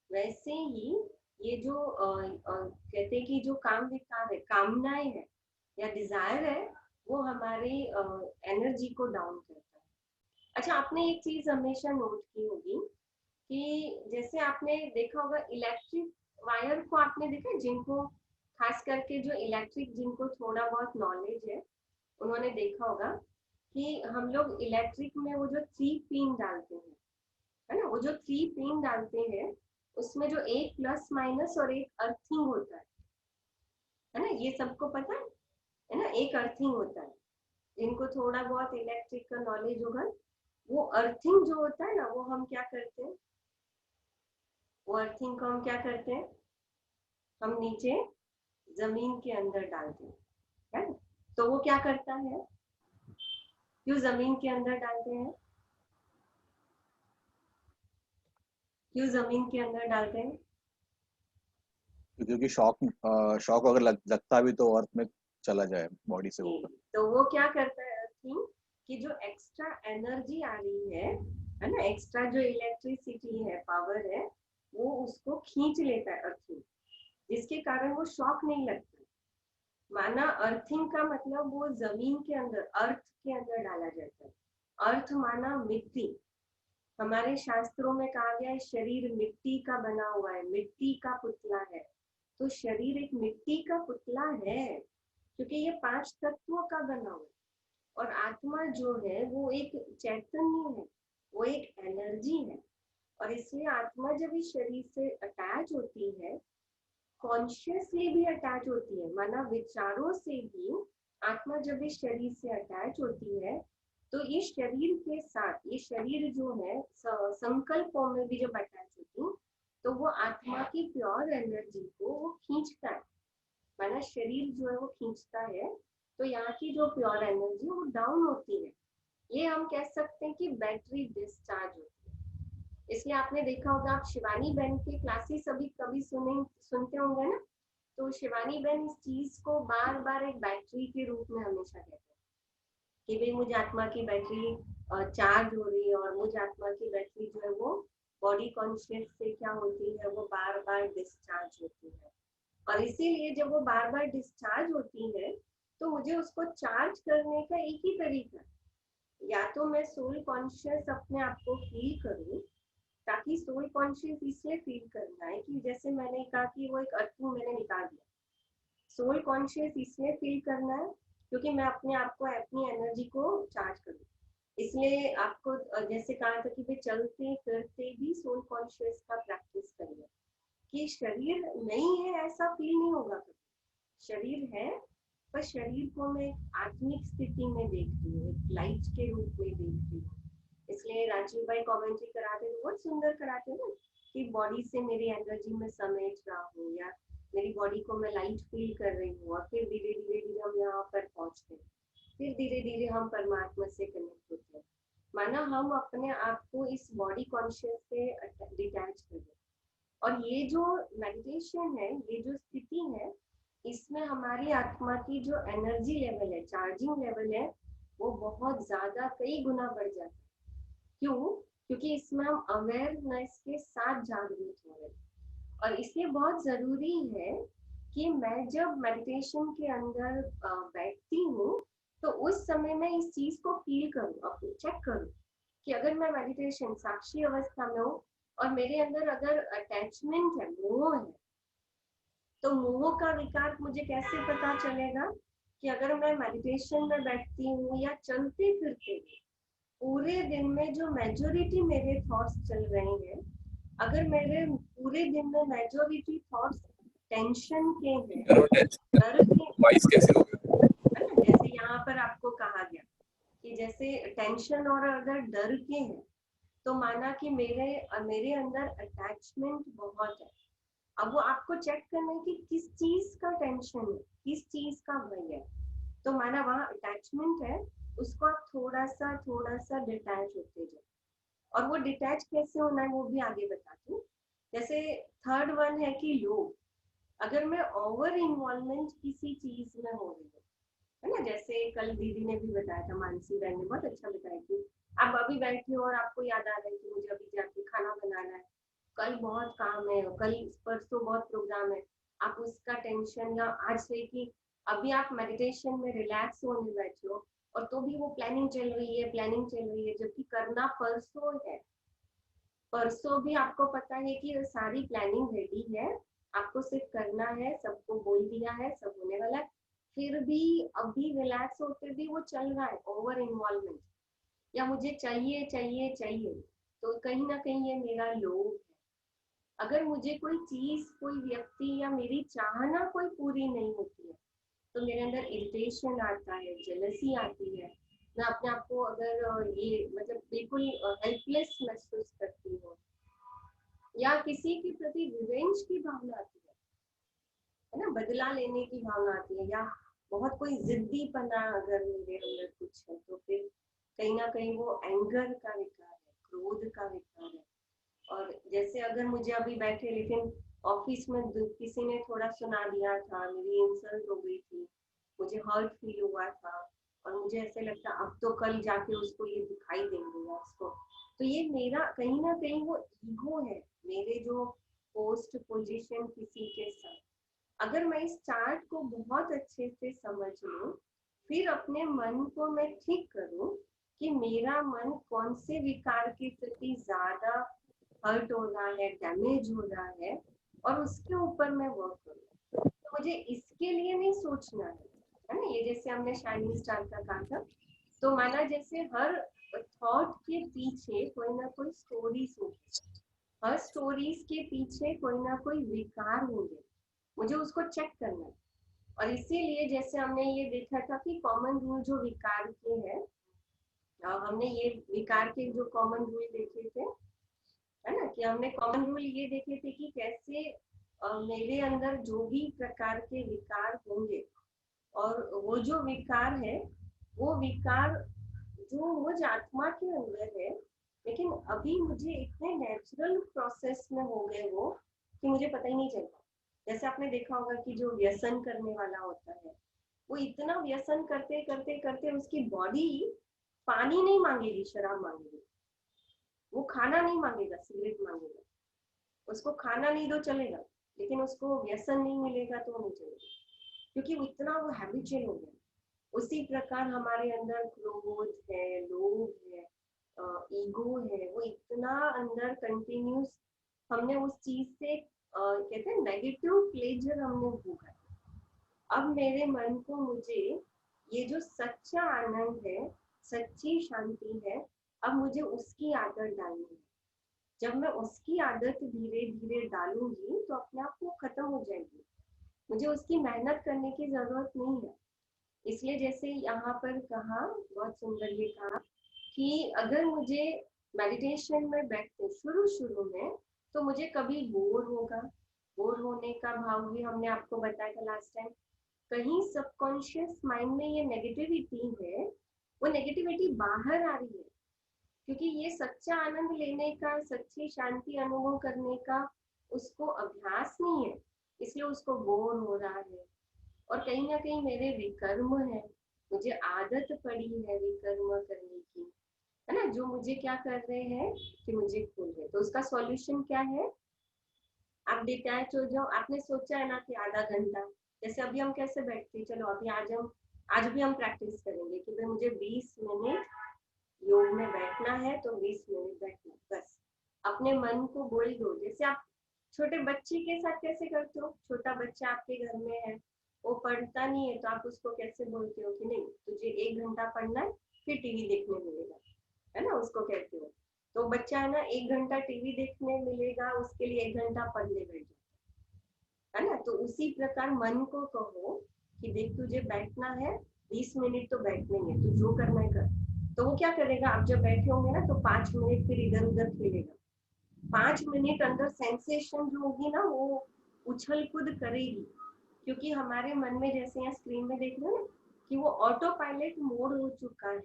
वैसे ही ये जो कहते हैं कि जो काम विकार है, कामनाएं है या डिजायर है, वो हमारी एनर्जी को डाउन करता है। अच्छा, आपने एक चीज हमेशा नोट की होगी कि जैसे आपने देखा होगा इलेक्ट्रिक वायर को, आपने देखा जिनको खास करके जो इलेक्ट्रिक, जिनको थोड़ा बहुत नॉलेज है, उन्होंने देखा होगा कि हम लोग इलेक्ट्रिक में वो जो 3 पिन डालते हैं, है ना, वो जो 3 पिन डालते हैं, उसमें जो एक प्लस माइनस और एक अर्थिंग होता है ना, ये सबको पता है ना, एक अर्थिंग होता है। जिनको थोड़ा बहुत इलेक्ट्रिक का नॉलेज होगा, वो अर्थिंग जो होता है ना, वो हम क्या करते हैं, वो अर्थिंग को हम क्या करते हैं, हम नीचे जमीन के अंदर डालते हैं, है ना। तो वो क्या करता है, क्यों जमीन के अंदर डालते हैं, क्यों जमीन के अंदर डालते हैं? क्योंकि शॉक अगर लगता भी तो अर्थ में चला जाए बॉडी से ऊपर। तो वो क्या करता है अर्थिंग, कि जो एक्स्ट्रा एनर्जी आ रही है ना, एक्स्ट्रा जो इलेक्ट्रिसिटी है, पावर है, वो उसको खींच लेता है अर्थिंग, जिसके कारण वो शॉक नहीं लगता। माना अर्थिंग का मतलब वो जमीन के अंदर, अर्थ के अंदर डाला जाता है। अर्थ माना मिट्टी, हमारे शास्त्रों में कहा गया है शरीर मिट्टी का बना हुआ है, मिट्टी का पुतला है। तो शरीर एक मिट्टी का पुतला है, क्योंकि ये 5 तत्वों का बना हुआ है। और आत्मा जो है वो एक चैतन्य है, वो एक एनर्जी है। और इसलिए आत्मा जब इस शरीर से अटैच होती है, कॉन्शियसली भी अटैच होती है, माना विचारों से भी आत्मा जब इस शरीर से अटैच होती है, तो इस शरीर के साथ ये शरीर जो है संकल्पों में भी जब अटैच होती है, तो वो आत्मा की प्योर एनर्जी को वो खींचता है, माना शरीर जो है वो खींचता है। तो यहाँ की जो प्योर एनर्जी वो डाउन होती है। ये हम कह सकते हैं कि बैटरी डिस्चार्ज होती है। इसलिए आपने देखा होगा, आप शिवानी बहन के क्लासेस अभी कभी सुनते होंगे ना, तो शिवानी बहन इस चीज को बार बार एक बैटरी के रूप में हमेशा कहते हैं कि भाई मुझ आत्मा की बैटरी चार्ज हो रही है, और मुझ आत्मा की बैटरी जो है वो बॉडी कॉन्शियस से क्या होती है, वो बार बार डिस्चार्ज होती है। और इसीलिए जब वो बार बार डिस्चार्ज होती है तो मुझे उसको चार्ज करने का एक ही तरीका, या तो मैं सोल कॉन्शियस अपने आप को फील करूं, ताकि सोल कॉन्शियस इसलिए फील करना है कि जैसे मैंने कहा कि वो एक अर्थिंग मैंने निकाल दिया। सोल कॉन्शियस इसलिए फील करना है क्योंकि मैं अपने आप को, अपनी एनर्जी को चार्ज करूं। इसलिए आपको जैसे कहा था कि भाई चलते फिरते भी सोल कॉन्शियस का प्रैक्टिस करिए, कि शरीर नहीं है ऐसा फील नहीं होगा कभी। शरीर है, पर शरीर को मैं आत्मिक स्थिति में देखती हूँ, एक लाइट के रूप में देखती हूँ। इसलिए राजीव भाई कमेंट्री कराते हैं, बहुत सुंदर कराते हैं ना, कि बॉडी से मेरी एनर्जी में समेट रहा हूँ, या मेरी बॉडी को मैं लाइट फील कर रही हूँ, और फिर धीरे धीरे धीरे हम यहाँ पर पहुंचते हैं, फिर धीरे धीरे हम परमात्मा से कनेक्ट होते हैं। माना हम अपने आप को इस बॉडी कॉन्शियस से डिटैच कर दें। और ये जो मेडिटेशन है, ये जो स्थिति है, इसमें हमारी आत्मा की जो एनर्जी लेवल है, चार्जिंग लेवल है, वो बहुत ज्यादा कई गुना बढ़ जाता है। क्यों? क्योंकि इसमें हम अवेयरनेस के साथ जागरूक हो रहे हैं। और इसलिए बहुत जरूरी है कि मैं जब मेडिटेशन के अंदर बैठती हूँ, तो उस समय मैं इस चीज को फील करूँ, अपने चेक करूँ कि अगर मैं मेडिटेशन साक्षी अवस्था में हूँ और मेरे अंदर अगर अटैचमेंट है, मोह है, तो मोह का विकार मुझे कैसे पता चलेगा? कि अगर मैं मेडिटेशन में बैठती हूँ या चलते फिरते पूरे दिन में जो मेजोरिटी मेरे थॉट्स चल रहे हैं, अगर मेरे पूरे दिन में मेजोरिटी थॉट्स टेंशन के हैं, डर के, वॉइस कैसे हो गया है ना, जैसे यहाँ पर आपको कहा गया कि जैसे टेंशन और अगर डर के हैं, तो माना कि मेरे अंदर अटैचमेंट बहुत है। अब वो आपको चेक करना है कि किस चीज का टेंशन है, किस चीज का भय है। तो माना वहां अटैचमेंट है, उसको आप थोड़ा सा डिटैच होते जाओ। और वो डिटैच कैसे होना है वो भी आगे बताती हूँ। जैसे थर्ड वन है कि लोभ। अगर मैं ओवर इन्वॉल्वमेंट किसी चीज में हो रही हूँ, है ना, जैसे कल दीदी ने भी बताया था, मानसी बहन ने बहुत अच्छा बताया कि आप अभी बैठे हो और आपको याद आ रहा है कि मुझे अभी जाके खाना बनाना है, कल बहुत काम है, कल परसों बहुत प्रोग्राम है, आप उसका टेंशन, या आज से कि अभी आप मेडिटेशन में रिलैक्स होने बैठे हो, और तो भी वो प्लानिंग चल रही है, जबकि करना परसों है। परसों भी आपको पता है कि सारी प्लानिंग रेडी है, आपको सिर्फ करना है, सबको बोल दिया है, सब होने वाला है, फिर भी अभी रिलैक्स होते भी वो चल रहा है, ओवर इन्वॉल्वमेंट, या मुझे चाहिए चाहिए चाहिए। तो कहीं ना कहीं ये मेरा लोभ है। अगर मुझे कोई चीज, कोई व्यक्ति या मेरी चाहना कोई पूरी नहीं होती है, तो मेरे अंदर इरिटेशन आता है, जेलसी आती है, मैं अपने आप को अगर ये मतलब बिल्कुल हेल्पलेस महसूस करती हूँ, या किसी के प्रति रिवेंज की भावना आती है ना, बदला लेने की भावना आती है, या बहुत कोई जिद्दीपना अगर मेरे अंदर कुछ है, तो फिर कहीं ना कहीं वो एंगर का विकार है, क्रोध का विकार है। और जैसे अगर मुझे अभी बैठे, लेकिन ऑफिस में किसी ने थोड़ा सुना दिया था, मेरी इंसल्ट हो गई थी, मुझे हर्ट फील हुआ था, और मुझे ऐसे लगता अब तो कल जाके उसको ये दिखाई देंगे या उसको, तो ये मेरा कहीं ना कहीं वो ईगो है, मेरे जो पोस्ट पोजीशन किसी के साथ। अगर मैं इस चार्ट को बहुत अच्छे से समझ लूं, फिर अपने मन को मैं ठीक करूं कि मेरा मन कौन से विकार के प्रति ज्यादा हर्ट हो रहा है, डैमेज हो रहा है, और उसके ऊपर मैं वर्क करूँ। तो मुझे इसके लिए नहीं सोचना है ना, ये जैसे हमने शाइनिंग स्टार का कहा था, तो माना जैसे हर थॉट के पीछे कोई ना कोई स्टोरीज होगी, हर स्टोरीज के पीछे कोई ना कोई विकार होंगे, मुझे उसको चेक करना है। और इसीलिए जैसे हमने ये देखा था कि कॉमन रूल जो विकार के हैं, हमने ये विकार के जो कॉमन रूल देखे थे, है ना, कि हमने कॉमन रूल ये देखे थे कि कैसे मेरे अंदर जो भी प्रकार के विकार होंगे, और वो जो विकार है, वो विकार जो मुझ आत्मा के अंदर है, लेकिन अभी मुझे इतने नेचुरल प्रोसेस में हो गए वो कि मुझे पता ही नहीं चलता। जैसे आपने देखा होगा कि जो व्यसन करने वाला होता है, वो इतना व्यसन करते करते करते उसकी बॉडी पानी नहीं मांगेगी, शराब मांगेगी, वो खाना नहीं मांगेगा, सिगरेट मांगेगा, उसको खाना नहीं दो चलेगा, लेकिन उसको व्यसन नहीं मिलेगा तो नहीं चलेगा, क्योंकि वो इतना वो हैबिचुअल हो गया। उसी प्रकार हमारे अंदर क्रोध है, लोभ है, ईगो है, वो इतना अंदर कंटिन्यूस, हमने उस चीज से कहते हैं नेगेटिव प्लेजर हमने भोगा। अब मेरे मन को मुझे ये जो सच्चा आनंद है, सच्ची शांति है, अब मुझे उसकी आदत डालनी है। जब मैं उसकी आदत धीरे धीरे डालूंगी तो अपने आप वो खत्म हो जाएगी, मुझे उसकी मेहनत करने की जरूरत नहीं है। इसलिए जैसे यहाँ पर कहा, बहुत सुंदर ये कहा कि अगर मुझे मेडिटेशन में बैठते शुरू शुरू में तो मुझे कभी बोर होगा, बोर होने का भाव भी हमने आपको बताया था लास्ट टाइम। कहीं सबकॉन्शियस माइंड में ये नेगेटिविटी है, वो नेगेटिविटी बाहर आ रही है, क्योंकि ये सच्चा आनंद लेने का, सच्ची शांति अनुभव करने का उसको अभ्यास नहीं है, इसलिए उसको बोर हो रहा है। और कहीं ना कहीं मेरे विकर्म है, मुझे आदत पड़ी है विकर्म करने की, है ना, जो मुझे क्या कर रहे हैं कि मुझे खोल रहे। तो उसका सॉल्यूशन क्या है? आप डिटैच हो जाओ। आपने सोचा है ना कि आधा घंटा, जैसे अभी हम कैसे बैठते हैं, चलो अभी आज भी हम प्रैक्टिस करेंगे कि भाई मुझे 20 मिनट योग में बैठना है, तो 20 मिनट बैठना, बस अपने मन को बोल दो। जैसे आप छोटे बच्चे के साथ कैसे करते हो, छोटा बच्चा आपके घर में है, वो पढ़ता नहीं है, तो आप उसको कैसे बोलते हो कि नहीं तुझे 1 घंटा पढ़ना है, फिर टीवी देखने मिलेगा, है ना, उसको कहते हो। तो बच्चा है ना 1 घंटा टीवी देखने मिलेगा, उसके लिए 1 घंटा पढ़ने बैठ जाता है ना। तो उसी प्रकार मन को कहो कि देख तुझे बैठना है, 20 मिनट तो बैठने है, तू जो करना है कर। तो वो क्या करेगा, आप जब बैठे होंगे ना तो 5 मिनट फिर इधर उधर खेलेगा। 5 मिनट अंदर सेंसेशन जो होगी ना, वो उछल कूद करेगी, क्योंकि हमारे मन में जैसे यहाँ स्क्रीन में देख रहे हो ना कि वो ऑटो पायलट मोड हो चुका है।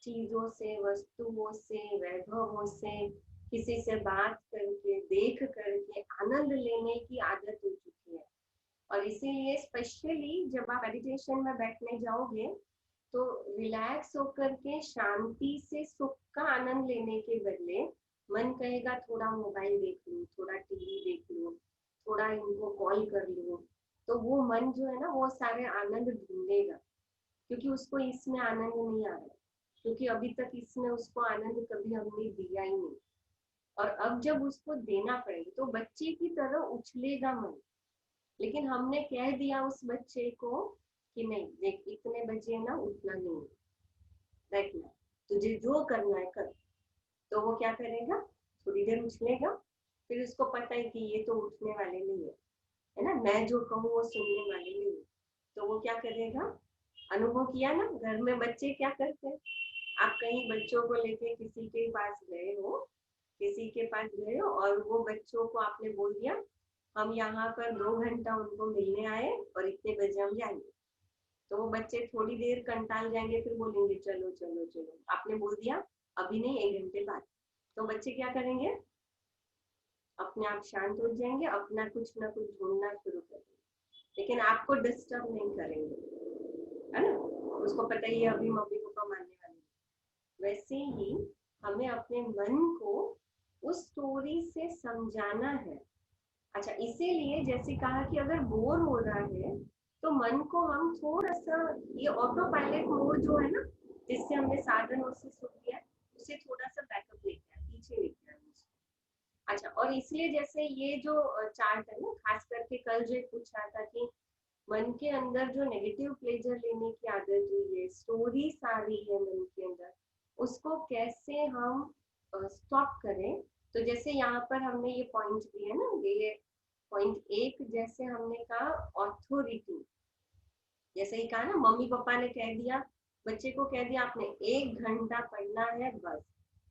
चीजों से, वस्तुओं से, वैभवों से, किसी से बात करके, देख करके आनंद लेने की आदत हो चुकी है। और इसीलिए स्पेशली जब आप मेडिटेशन में बैठने जाओगे तो रिलैक्स होकर के शांति से सुख का आनंद लेने के बदले मन कहेगा थोड़ा मोबाइल देख लूं, थोड़ा टीवी देख लूं, थोड़ा इनको कॉल कर लूं। तो वो मन जो है ना वो सारे आनंद ढूंढेगा, क्योंकि उसको इसमें आनंद नहीं आ रहा, क्योंकि अभी तक इसमें उसको आनंद कभी हमने दिया ही नहीं। और अब जब उसको देना पड़ेगा तो बच्चे की तरह उछलेगा मन। लेकिन हमने कह दिया उस बच्चे को कि नहीं देख इतने बजे ना उठना नहीं, बैठना, तुझे जो करना है कर। तो वो क्या करेगा, थोड़ी देर उछलेगा, फिर उसको पता है कि ये तो उठने वाले नहीं है ना, मैं जो कहूँ वो सुनने वाले नहीं है। तो वो क्या करेगा, अनुभव किया ना घर में बच्चे क्या करते हैं। आप कहीं बच्चों को लेके किसी के पास गए हो, किसी के पास गए हो और वो बच्चों को आपने बोल दिया हम यहाँ पर 2 घंटा उनको मिलने आए और इतने बजे हम जाएंगे। तो वो बच्चे थोड़ी देर कंटाल जाएंगे, फिर बोलेंगे चलो चलो चलो, आपने बोल दिया अभी नहीं 1 घंटे बाद। तो बच्चे क्या करेंगे, अपने आप शांत हो जाएंगे, अपना कुछ ना कुछ ढूंढना शुरू करेंगे, लेकिन आपको डिस्टर्ब नहीं करेंगे, है ना। उसको पता ही है अभी मम्मी पापा मानने वाले। वैसे ही हमें अपने मन को उस स्टोरी से समझाना है। अच्छा, इसीलिए जैसे कहा कि अगर बोर हो रहा है तो मन को हम थोड़ा सा ये ऑटो पायलट मोड जो है ना, जिससे हमने साधनों से सुन लिया, उसे थोड़ा सा बैकअप लेके आए, पीछे लेके आए। अच्छा, और इसलिए जैसे ये जो चार्ट है ना, खास करके कल जो पूछा था कि मन के अंदर जो नेगेटिव प्लेजर लेने की आदत हुई है, स्टोरीज आ रही है मन के अंदर, उसको कैसे हम स्टॉप करें। तो जैसे यहाँ पर हमने ये पॉइंट दिए ना, ये पॉइंट 1 जैसे हमने कहा ऑथोरिटी, जैसे ही कहा ना मम्मी पापा ने कह दिया, बच्चे को कह दिया आपने 1 घंटा पढ़ना है बस,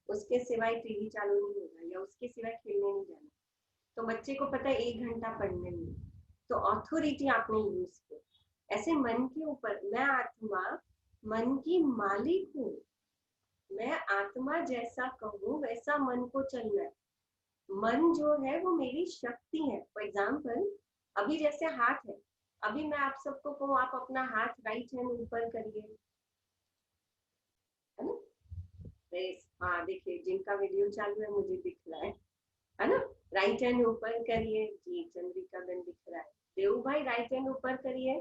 उसके सिवाय टीवी चालू नहीं होगा या उसके सिवाय खेलने नहीं जाना। तो बच्चे को पता है 1 घंटा पढ़ने में, तो ऑथोरिटी आपने यूज की। ऐसे मन के ऊपर मैं आत्मा मन की मालिक हूँ, मैं आत्मा जैसा कहूँ वैसा मन को चलना है। मन जो है वो मेरी शक्ति है। फॉर एग्जाम्पल अभी जैसे हाथ है, अभी मैं आप सबको कहूँ आप अपना हाथ राइट हैंड ऊपर करिए, है ना? हाँ देखिए जिनका वीडियो चालू है मुझे दिख रहा है ना? राइट हैंड ऊपर करिए जी, चंद्रिका बहन दिख रहा है। देव भाई राइट हैंड ऊपर करिए,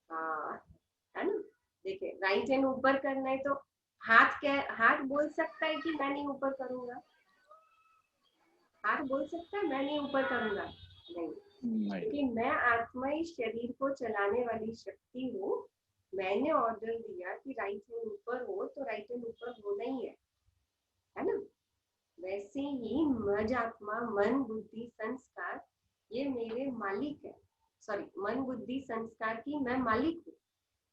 हाँ है ना? देखिए राइट हैंड ऊपर करना है तो हाथ क्या, हाथ बोल सकता है कि मैं नहीं ऊपर करूंगा? हाथ बोल सकता है मैं नहीं ऊपर करूंगा? नहीं, क्योंकि मैं आत्मा इस शरीर को चलाने वाली शक्ति हूँ। मैंने ऑर्डर दिया कि राइट हैंड ऊपर हो तो राइट हैंड ऊपर होना ही है ना? वैसे ही मज आत्मा मन बुद्धि संस्कार ये मेरे मालिक है। सॉरी, मन बुद्धि संस्कार की मैं मालिक हूँ,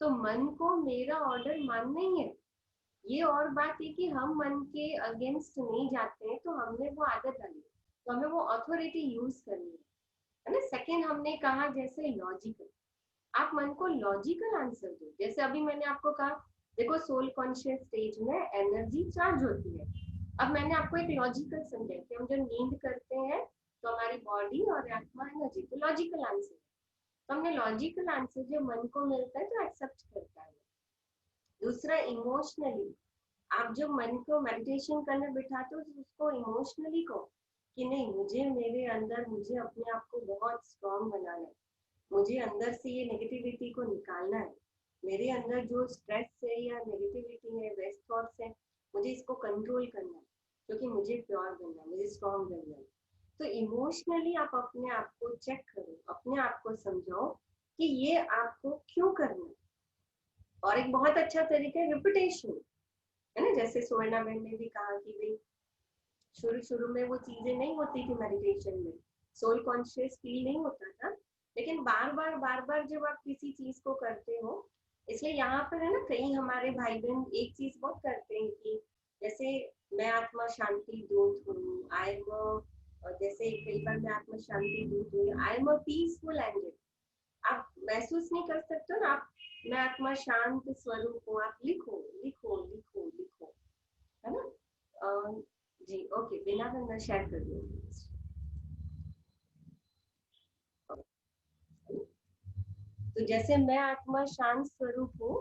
तो मन को मेरा ऑर्डर मानना ही है। ये और बात है कि हम मन के अगेंस्ट नहीं जाते हैं, तो हमने वो आदत डाली, तो हमें वो अथॉरिटी यूज करनी है ना? सेकेंड हमने कहा जैसे लॉजिकल, आप मन को लॉजिकल आंसर दो। जैसे अभी मैंने आपको कहा देखो सोल कॉन्शियस स्टेज में एनर्जी चार्ज होती है। अब मैंने आपको एक लॉजिकल समझा कि हम जो नींद करते हैं तो हमारी बॉडी और आत्मा एनर्जी, तो लॉजिकल आंसर, तो हमने लॉजिकल आंसर जो मन को मिलता है तो एक्सेप्ट करता है। दूसरा इमोशनली, आप जब मन को मेडिटेशन करने बिठाते हो तो उसको इमोशनली कहो कि नहीं, मुझे मेरे अंदर मुझे अपने आप को बहुत स्ट्रॉन्ग बनाना है, मुझे अंदर से ये नेगेटिविटी को निकालना है, मेरे अंदर जो स्ट्रेस है या नेगेटिविटी है, वेस्ट थॉट्स है, मुझे इसको कंट्रोल करना है, क्योंकि मुझे प्योर बनना है, मुझे स्ट्रॉन्ग बनना है। तो इमोशनली आप अपने आप को चेक करो, अपने आप को समझाओ कि ये आपको क्यों करना है। और एक बहुत अच्छा तरीका है रिपीटेशन, है ना? जैसे सुवर्णा बहन ने भी कहा कि भाई शुरू शुरू में वो चीजें नहीं होती थी मेडिटेशन में, सोल कॉन्शियस फील नहीं होता था, लेकिन बार बार जब आप किसी चीज को करते हो, इसलिए यहाँ पर है ना, कई हमारे भाई बहन एक चीज बहुत करते हैं कि जैसे मैं आत्मा शांति दूत हूँ, आई एम, जैसे कई बार मैं आत्मा शांति दूत हूँ, I am a peaceful angel, आप महसूस नहीं कर सकते हो ना, आप मैं आत्मा शांत स्वरूप हूँ, आप लिखो लिखो लिखो लिखो, है ना? जी ओके, बिना मैं शेयर कर दूँ। तो जैसे मैं आत्मा शांत स्वरूप हूँ,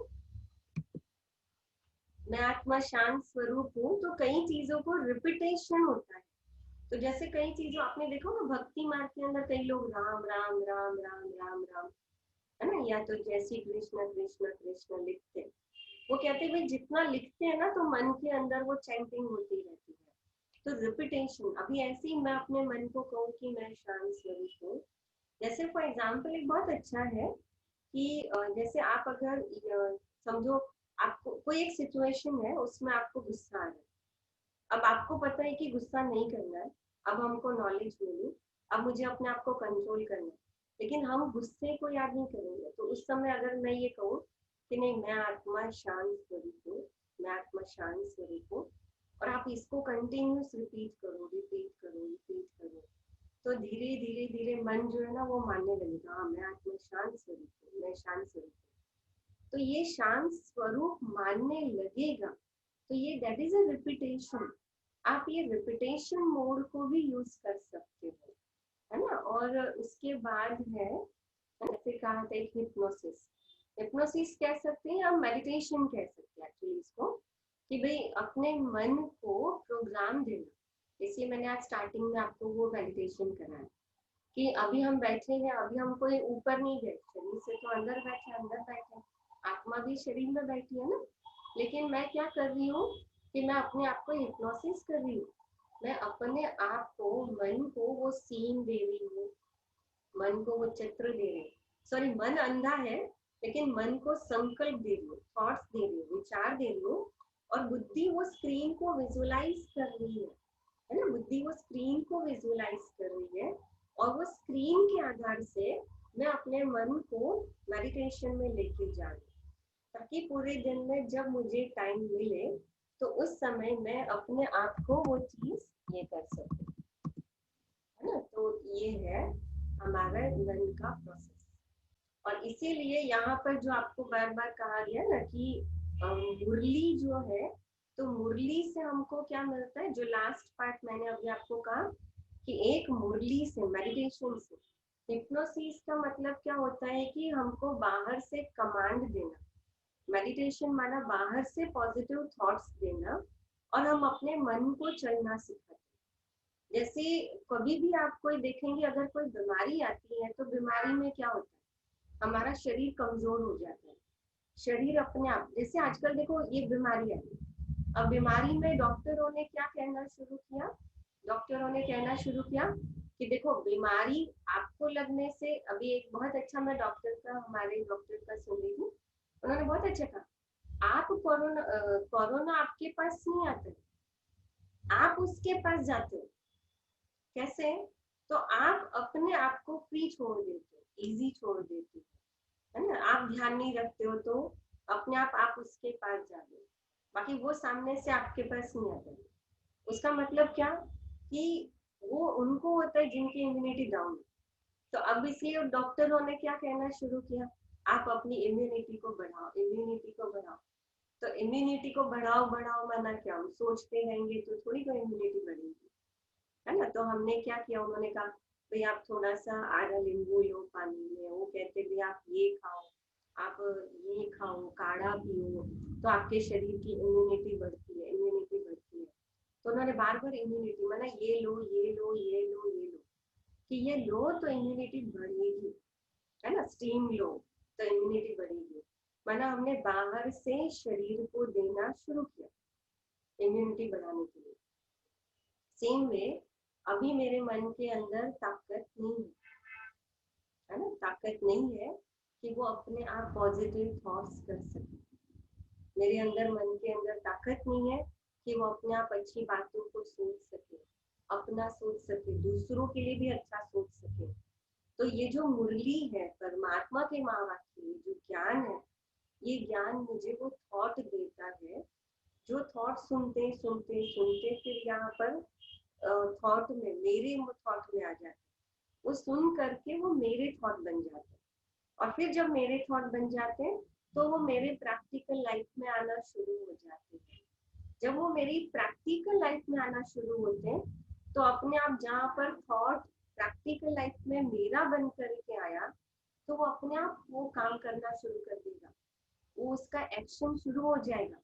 मैं आत्मा शांत स्वरूप हूँ, तो कई चीजों को रिपीटेशन होता है। तो जैसे कई चीजों आपने देखो ना भक्ति मार्ग के अंदर कई लोग राम राम राम राम राम राम, है ना, या तो जय श्री कृष्ण कृष्ण कृष्ण लिखते हैं। वो कहते हैं भाई जितना लिखते हैं ना तो मन के अंदर वो चैंटिंग होती रहती है, तो रिपीटेशन। अभी ऐसे ही मैं अपने मन को कहूँ कि मैं शांत स्वरूप हूँ, जैसे फॉर एग्जाम्पल एक बहुत अच्छा है कि जैसे आप अगर समझो आपको कोई एक सिचुएशन है उसमें आपको गुस्सा आ रहा है, अब आपको पता है कि गुस्सा नहीं करना है, अब हमको नॉलेज मिली, अब मुझे अपने आप को कंट्रोल करना है, लेकिन हम गुस्से को याद नहीं करेंगे। तो उस समय अगर मैं ये कहूँ कि नहीं, मैं आत्मा शांत स्वरूप हूँ, मैं आत्मा शांत स्वरूप हूँ, और आप इसको कंटिन्यूस रिपीट करो रिपीट करो रिपीट करो, तो धीरे धीरे धीरे मन जो है ना वो मानने लगेगा, हाँ मैं आत्मा शांत स्वरूप हूँ, मैं शांत स्वरूप हूँ। तो ये शांत स्वरूप मानने लगेगा, तो ये दैट इज अ रिपीटेशन। आप ये रिपीटेशन मोड को भी यूज कर सकते हो, है ना? और उसके बाद है जैसे कहा था एक हिप्नोसिस, हिप्नोसिस कह सकते हैं, हम मेडिटेशन कह सकते हैं एक्चुअली इसको, कि भाई अपने मन को प्रोग्राम देना। इसलिए मैंने आज स्टार्टिंग में आपको वो मेडिटेशन कराया कि अभी हम बैठे हैं, अभी हम कोई ऊपर नहीं गए, शरीर से तो अंदर बैठे, आत्मा भी शरीर में बैठी है ना, लेकिन मैं क्या कर रही हूँ कि मैं अपने आप को हिप्नोसिस कर रही हूँ, मैं अपने आप को मन को वो सीन दे रही हूँ, मन को वो चित्र दे रही हूँ। सॉरी, मन अंधा है, लेकिन मन को संकल्प दे रही हूँ, थॉट्स दे रही हूँ, विचार दे रही हूँ, और बुद्धि वो स्क्रीन को विजुअलाइज कर रही है ना? बुद्धि वो स्क्रीन को विजुअलाइज कर रही है, और वो स्क्रीन के आधार से मैं अपने मन को मेडिटेशन में लेके जा रही हूँ, ताकि पूरे दिन में जब मुझे टाइम मिले तो उस समय मैं अपने आप को वो चीज ये कर सकूं, है ना? तो ये है हमारा मन का प्रोसेस। और इसीलिए यहाँ पर जो आपको बार बार कहा गया ना कि मुरली जो है, तो मुरली से हमको क्या मिलता है, जो लास्ट पार्ट मैंने अभी आपको कहा कि एक मुरली से, मेडिटेशन से, हिप्नोसिस का मतलब क्या होता है कि हमको बाहर से कमांड देना, मेडिटेशन माना बाहर से पॉजिटिव थॉट्स देना और हम अपने मन को चलना सिखाते। जैसे कभी भी आप कोई देखेंगे, अगर कोई बीमारी आती है तो बीमारी में क्या होता है, हमारा शरीर कमजोर हो जाता है, शरीर अपने आप, जैसे आजकल देखो ये बीमारी आई, अब बीमारी में डॉक्टरों ने क्या कहना शुरू किया, डॉक्टरों ने कहना शुरू किया कि देखो बीमारी आपको लगने से, अभी एक बहुत अच्छा मैं डॉक्टर का, हमारे डॉक्टर का सुन रही हूँ, उन्होंने बहुत अच्छा कहा, आप कोरोना आपके पास नहीं आते, आप उसके पास जाते हो। कैसे? तो आप अपने आप को फ्री छोड़ देते हो, इजी छोड़ देते हो, है ना, आप ध्यान नहीं रखते हो तो अपने आप उसके पास जाते हो, बाकी वो सामने से आपके पास नहीं आता। उसका मतलब क्या कि वो उनको होता है जिनकी इम्यूनिटी डाउन है। तो अब इसलिए डॉक्टरों ने क्या कहना शुरू किया, आप अपनी इम्यूनिटी को बढ़ाओ, इम्यूनिटी को बढ़ाओ। तो इम्यूनिटी को बढ़ाओ बढ़ाओ माना क्या, हम सोचते रहेंगे तो थोड़ी कोई इम्यूनिटी बढ़ेगी, है ना। तो हमने क्या किया, उन्होंने कहा भाई आप थोड़ा सा आधा नींबू लो पानी में, वो कहते भाई आप ये खाओ, आप ये खाओ, काढ़ा पियो, तो आपके शरीर की इम्यूनिटी बढ़ती है, इम्यूनिटी बढ़ती है। तो उन्होंने बार बार इम्यूनिटी माना, ये लो ये लो ये लो ये लो, कि ये लो तो इम्यूनिटी बढ़ेगी, है ना, स्टीम लो तो इम्यूनिटी बढ़ेगी, माना हमने बाहर से शरीर को देना शुरू किया इम्यूनिटी बढ़ाने के लिए। सेम वे अभी मेरे मन के अंदर ताकत नहीं है ना, ताकत नहीं है कि वो अपने आप पॉजिटिव थॉट्स कर सके, मेरे अंदर मन के अंदर ताकत नहीं है कि वो अपने आप अच्छी बातों को सोच सके, अपना सोच सके, दूसरों के लिए भी अच्छा सोच सके। तो ये जो मुरली है, परमात्मा के माँ बाप की जो ज्ञान है, ये ज्ञान मुझे वो थॉट देता है, जो थॉट सुनते सुनते सुनते फिर यहाँ पर थॉट में, मेरे थॉट में आ जाते, वो सुन करके वो मेरे थॉट बन जाते, और फिर जब मेरे थॉट बन जाते हैं तो वो मेरे प्रैक्टिकल लाइफ में आना शुरू हो जाते हैं। जब वो मेरी प्रैक्टिकल लाइफ में आना शुरू होते हैं तो अपने आप जहाँ पर थॉट प्रैक्टिकल लाइफ में मेरा बन करके आया, तो वो अपने आप वो काम करना शुरू कर देगा, वो उसका एक्शन शुरू हो जाएगा।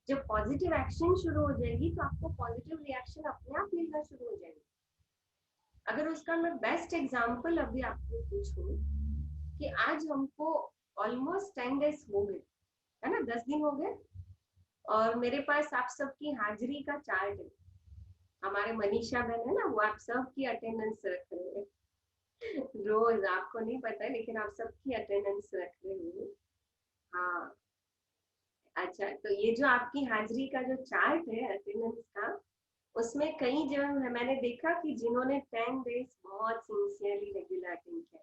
जब पॉजिटिव एक्शन शुरू हो जाएगी तो आपको पॉजिटिव रिएक्शन अपने आप मिलना शुरू हो जाएगी। अगर उसका मैं बेस्ट एग्जांपल अभी आपको पूछूं कि आज हमको ऑलमोस्ट 10 डेज हो गए, है ना, 10 दिन हो गए, और मेरे पास आप सबकी हाजिरी का चार्ट है, हमारे मनीषा बहन है ना, वो आप सबकी अटेंडेंस रख रहे हैं रोज, आपको नहीं पता है लेकिन आप सबकी अटेंडेंस रख रहे हैं। हाँ, अच्छा, तो ये जो आपकी हाजिरी का जो चार्ट है अटेंडेंस का, उसमें कई जन है, मैंने देखा कि जिन्होंने 10 डेज बहुत सिंसियरली रेगुलर अटेंड किया,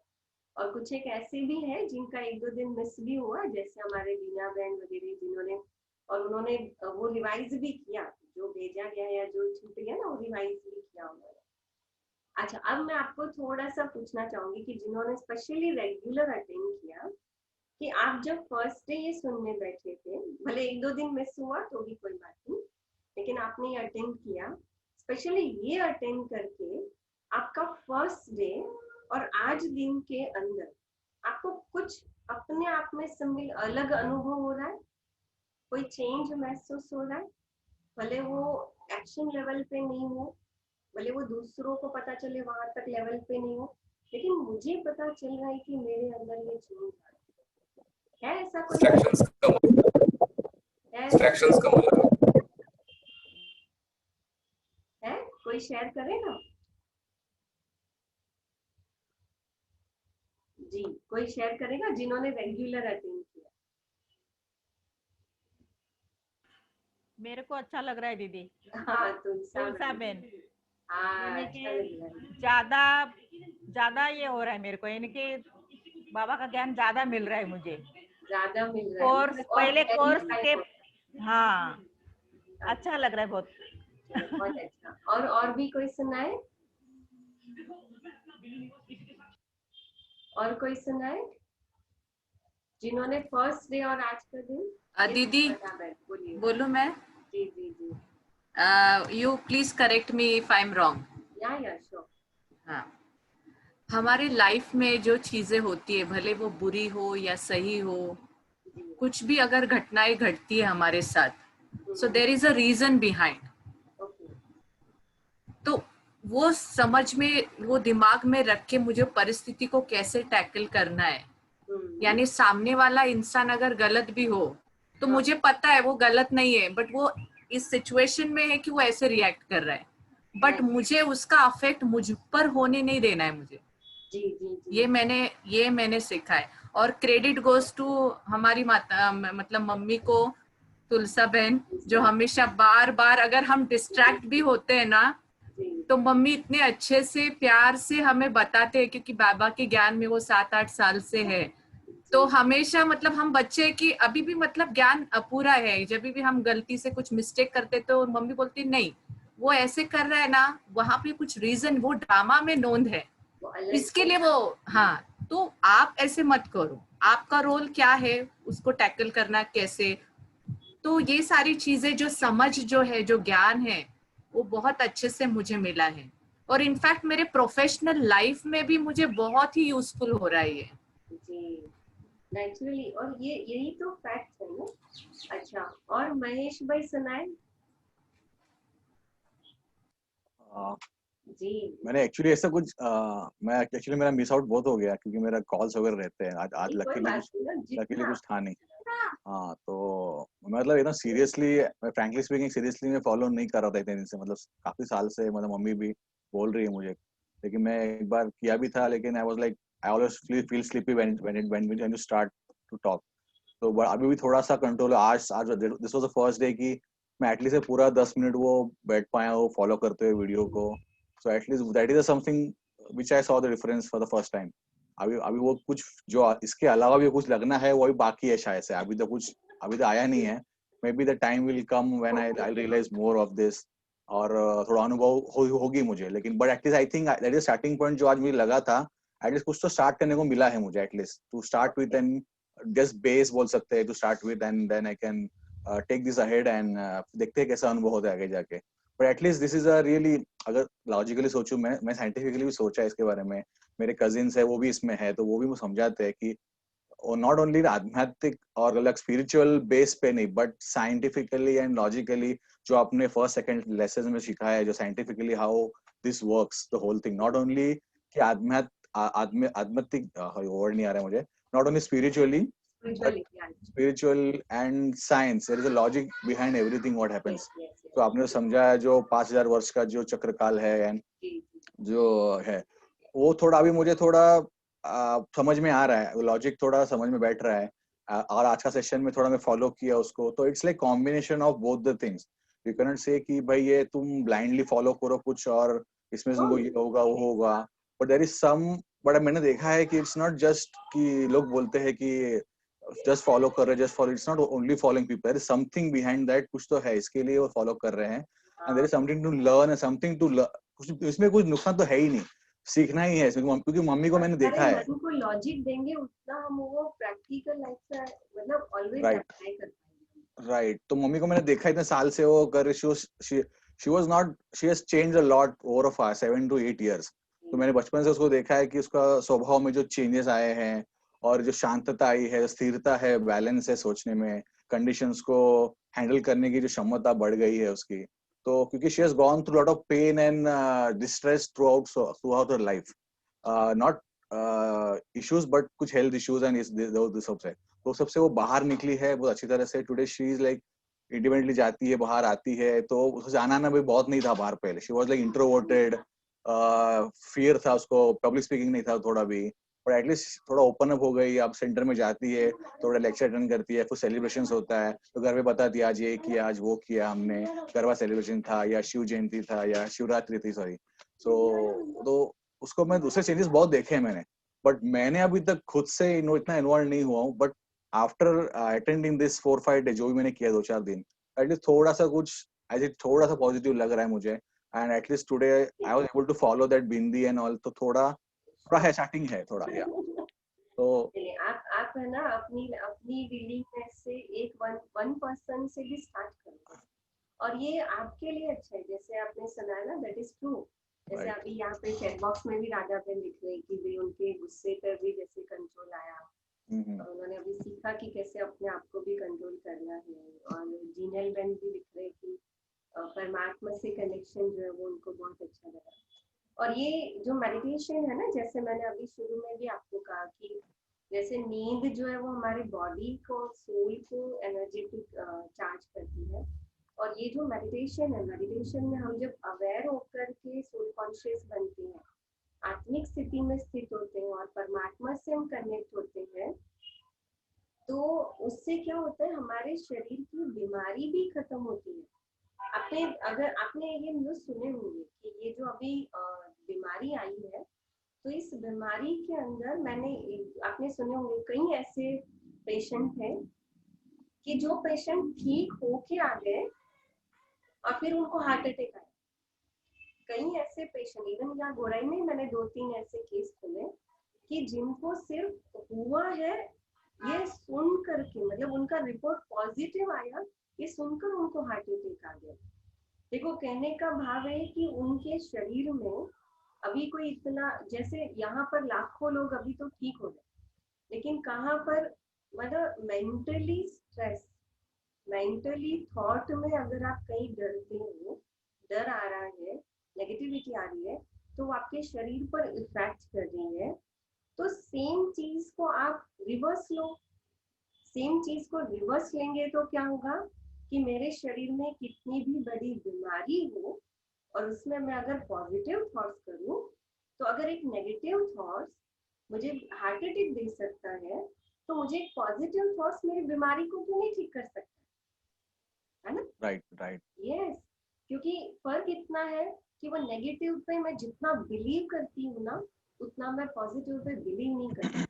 और कुछ एक ऐसे भी है जिनका एक दो दिन मिस भी हुआ, जैसे हमारे बीना बहन वगैरह, जिन्होंने, और उन्होंने वो रिवाइज भी किया, जो भेजा गया या जो छूट गया ना, वो रिवाइज भी किया उन्होंने। अच्छा, अब मैं आपको थोड़ा सा पूछना चाहूंगी कि जिन्होंने स्पेशली रेगुलर अटेंड किया, कि आप जब फर्स्ट डे ये सुनने बैठे थे, भले एक दो दिन मिस हुआ तो भी कोई बात नहीं, लेकिन आपने ये अटेंड किया, स्पेशली ये अटेंड करके आपका फर्स्ट डे और आज दिन के अंदर आपको कुछ अपने आप में सिमिल अलग अनुभव हो रहा है, कोई चेंज महसूस हो रहा है, भले वो एक्शन लेवल पे नहीं हो, भले वो दूसरों को पता चले वहां तक लेवल पे नहीं हो, लेकिन मुझे पता चल रहा है कि मेरे अंदर ये चेंज आ रहा है ऐसा कोई है, कोई शेयर करेगा जी, कोई शेयर करेगा जिन्होंने रेगुलर अटेंड किया? मेरे को अच्छा लग रहा है दीदी। हाँ, तुलसा बहन, हाँ, अच्छा लग रहा है। ज्यादा ज्यादा ये हो रहा है मेरे को, यानी कि बाबा का ज्ञान ज्यादा मिल रहा है मुझे, ज्यादा मिल रहा है कोर्स, पहले कोर्स के, हाँ, अच्छा लग रहा है बहुत। बहुत अच्छा। और भी कोई सुनाए, और कोई सुनाए? जिन्होंने फर्स्ट डे और आज का दिन दीदी बोलिए। बोलो मैं जी जी जी you please correct me if I am wrong. या श्योर। हाँ, हमारे लाइफ में जो चीजें होती है भले वो बुरी हो या सही हो, जी कुछ भी अगर घटनाएं घटती है हमारे साथ, so there is a reason behind. Okay तो वो समझ में, वो दिमाग में रख के मुझे परिस्थिति को कैसे टैकल करना है, यानी सामने वाला इंसान अगर गलत भी हो तो हाँ। मुझे पता है वो गलत नहीं है, बट वो इस सिचुएशन में है कि वो ऐसे रिएक्ट कर रहा है, बट Right. मुझे उसका अफेक्ट मुझ पर होने नहीं देना है मुझे। जी जी जी ये मैंने सीखा है। और क्रेडिट गोज टू हमारी माता, मतलब मम्मी को, तुलसा बहन, जो हमेशा बार बार अगर हम डिस्ट्रैक्ट भी होते हैं ना, जी तो मम्मी इतने अच्छे से प्यार से हमें बताते हैं, क्योंकि बाबा के ज्ञान में वो 7-8 साल से है, तो हमेशा मतलब हम बच्चे की अभी भी मतलब ज्ञान अपूरा है, जब भी हम गलती से कुछ मिस्टेक करते तो मम्मी बोलती नहीं, वो ऐसे कर रहा है ना, वहां पे कुछ रीजन, वो ड्रामा में नोंद है, वो अलग इसके लिए वो, हाँ, तो आप ऐसे मत करो, आपका रोल क्या है, उसको टैकल करना कैसे। तो ये सारी चीजें जो समझ जो है, जो ज्ञान है, वो बहुत अच्छे से मुझे मिला है, और इनफैक्ट मेरे प्रोफेशनल लाइफ में भी मुझे बहुत ही यूजफुल हो रहा है ये। जी नेचुरली। और ये यही तो फैक्ट है ना। अच्छा, और महेश भाई सुनाए। जी मैंने एक्चुअली ऐसा कुछ मैं एक्चुअली मेरा मिस आउट बहुत हो गया क्योंकि मेरा कॉल्स वगैरह रहते हैं। आज कोई लकीली बात कुछ नहीं ना, लकीली जितना कुछ था नहीं। हाँ, तो मतलब एकदम सीरियसली, मैं फ्रैंकली स्पीकिंग सीरियसली मैं फॉलो नहीं कर रहा था इतने दिन से, मतलब काफी साल से, मतलब मम्मी भी बोल रही है मुझे, लेकिन मैं एक बार किया भी था, लेकिन I was like I always feel sleepy when you start to talk. तो अभी भी थोड़ा सा कंट्रोल। आज आज this was the first day कि मैं एटलीस्ट पूरा 10 मिनट वो बैठ पाया वो फॉलो करते हुए वीडियो को। So at least that is something which I saw the difference for the first time. अभी अभी वो कुछ जो इसके अलावा भी कुछ लगना है वो भी बाकी है शायद से, अभी तो आया नहीं है। Maybe the time will come when I realize more of this, और थोड़ा अनुभव होगी मुझे, लेकिन but at least I think that is starting point जो आज मुझे लगा था। एटलीस्ट कुछ तो स्टार्ट करने को मिला है मुझे, at least to start with an just base बोल सकते हैं, to start with, and then I can take this ahead, and देखते हैं कैसा अनुभव होता है आगे जाके। But at least this is a really, अगर लॉजिकली सोचूं, मैं साइंटिफिकली भी सोचा है इसके बारे में, मेरे कजिन्स है वो भी इसमें है, तो वो भी मुझे समझाते हैं कि नॉट ओनली आध्यात्मिक और अलग स्पिरिचुअल बेस पे नहीं, बट साइंटिफिकली एंड लॉजिकली, जो आपने फर्स्ट सेकंड लेसन में सीखा है, जो scientifically how this works the whole thing, not only कि आध्यात्मिक वर्ड नहीं आ रहा है मुझे, not only spiritually but spiritual and science, there is a logic behind everything what happens. तो आपने समझा है जो 5000 वर्ष का जो चक्रकाल है, एंड जो है वो थोड़ा अभी मुझे थोड़ा समझ में आ रहा है, लॉजिक थोड़ा समझ में बैठ रहा है। और आज का सेशन में थोड़ा मैं फॉलो किया उसको, तो it's like combination of both the things. You can not से कि भाई ये तुम ब्लाइंडली फॉलो करो कुछ और इसमें तुमको ये होगा वो होगा, but there is some, but मैंने देखा है कि इट्स नॉट जस्ट कि लोग बोलते हैं कि जस्ट फॉलो कर रहे हैं, just follow, it's not only following people, there is something behind that, कुछ तो है इसके लिए वो फॉलो कर रहे हैं, and there is something to learn and something to, कुछ इसमें कुछ नुकसान तो है ही नहीं, सीखना ही है इसमें, क्योंकि मम्मी को मैंने देखा है। मन को लॉजिक देंगे उतना हम वो प्रैक्टिकल लाइफ से मतलब ऑलवेज अप्लाई कर पाएंगे। राइट, तो मम्मी को मैंने देखा इतने साल से वो कर, she has changed a lot over of 7 to 8 years। तो मैंने बचपन से उसको देखा है कि उसका स्वभाव में जो चेंजेस आए हैं, और जो शांतता आई है, स्थिरता है, बैलेंस है सोचने में, कंडीशंस को हैंडल करने की जो क्षमता बढ़ गई है उसकी। तो क्योंकि she has gone through lot of pain and distress throughout her life, not issues but कुछ हेल्थ इश्यूज एंड दिस सबसे, तो सबसे वो बाहर निकली है बहुत अच्छी तरह से। Today she is like independently जाती है, बाहर आती है, तो उसको जाना ना भी बहुत नहीं था बाहर पहले, she was like introverted, fear था उसको, पब्लिक स्पीकिंग नहीं था थोड़ा भी, पर एटलीस्ट थोड़ा ओपन अप हो गई, अब सेंटर में जाती है, थोड़ा लेक्चर अटेंड करती है, कुछ सेलिब्रेशंस होता है तो घर में बताती है आज ये किया, आज वो किया हमने, गरबा सेलिब्रेशन था, या शिव जयंती था, या शिवरात्रि थी, सॉरी। तो उसको मैं दूसरे चेंजेस बहुत देखे हैं मैंने, बट मैंने अभी तक खुद से इतना इन्वॉल्व नहीं हुआ हूँ, but after attending this 4-5 day जो भी मैंने किया 2-4 दिन, एटलीस्ट थोड़ा सा कुछ आई थिंक थोड़ा सा पॉजिटिव लग रहा है मुझे, and at least today I was able to follow that bindi and all, तो थोड़ा थोड़ा है, स्टार्टिंग है थोड़ा, या तो आप है ना अपनी अपनी विलिंगनेस से एक वन पर्सन से भी स्टार्ट करो, और ये आपके लिए अच्छा है। जैसे आपने सुना है ना, दैट इज ट्रू। जैसे Right. अभी यहाँ पे चैट बॉक्स में भी राजा बहन लिख रहे हैं कि भाई उनके गुस्से पर भी जैसे कंट्रोल आया, और उन्होंने अभी सीखा कि कैसे अपने आप को भी कंट्रोल करना है। और जीनल बहन भी लिख रहे हैं कि परमात्मा से कनेक्शन जो है वो उनको बहुत अच्छा लगा। और ये जो मेडिटेशन है ना, जैसे मैंने अभी शुरू में भी आपको कहा कि जैसे नींद जो है वो हमारी बॉडी को, सोल को एनर्जेटिक चार्ज करती है। और ये जो मेडिटेशन है, मेडिटेशन में हम जब अवेयर होकर के सोल कॉन्शियस बनते हैं, आत्मिक स्थिति में स्थित होते हैं और परमात्मा से हम कनेक्ट होते हैं, तो उससे क्या होता है, हमारे शरीर की बीमारी भी खत्म होती है। आपने ये न्यूज़ सुने होंगे कि ये जो अभी बीमारी आई है, तो इस बीमारी के अंदर आपने सुने होंगे कई ऐसे पेशेंट हैं कि जो पेशेंट ठीक होके आ गए और फिर उनको हार्ट अटैक आया। कई ऐसे पेशेंट, इवन यहाँ गोराई में मैंने 2-3 ऐसे केस सुने कि जिनको सिर्फ हुआ है ये सुन करके, मतलब उनका रिपोर्ट पॉजिटिव आया, ये सुनकर उनको हार्ट अटैक आ गया। देखो, कहने का भाव है कि उनके शरीर में अभी कोई इतना, जैसे यहाँ पर लाखों लोग अभी तो ठीक हो गए, लेकिन कहाँ पर, मतलब मेंटली स्ट्रेस, मेंटली थॉट में अगर आप कहीं डरते हो, डर आ रहा है, नेगेटिविटी आ रही है, तो वो आपके शरीर पर इफेक्ट कर रही है। तो सेम चीज को आप रिवर्स लो, सेम चीज को रिवर्स लेंगे तो क्या होगा कि मेरे शरीर में कितनी भी बड़ी बीमारी हो, और उसमें मैं अगर पॉजिटिव थॉट्स करूं, तो अगर एक नेगेटिव थॉट्स मुझे हार्ट अटैक दे सकता है, तो मुझे एक पॉजिटिव थॉट्स मेरी बीमारी को क्यों नहीं ठीक कर सकता है ना? राइट। यस, क्योंकि फर्क इतना है कि वो नेगेटिव पे मैं जितना बिलीव करती हूँ ना, उतना मैं पॉजिटिव पे बिलीव नहीं करती।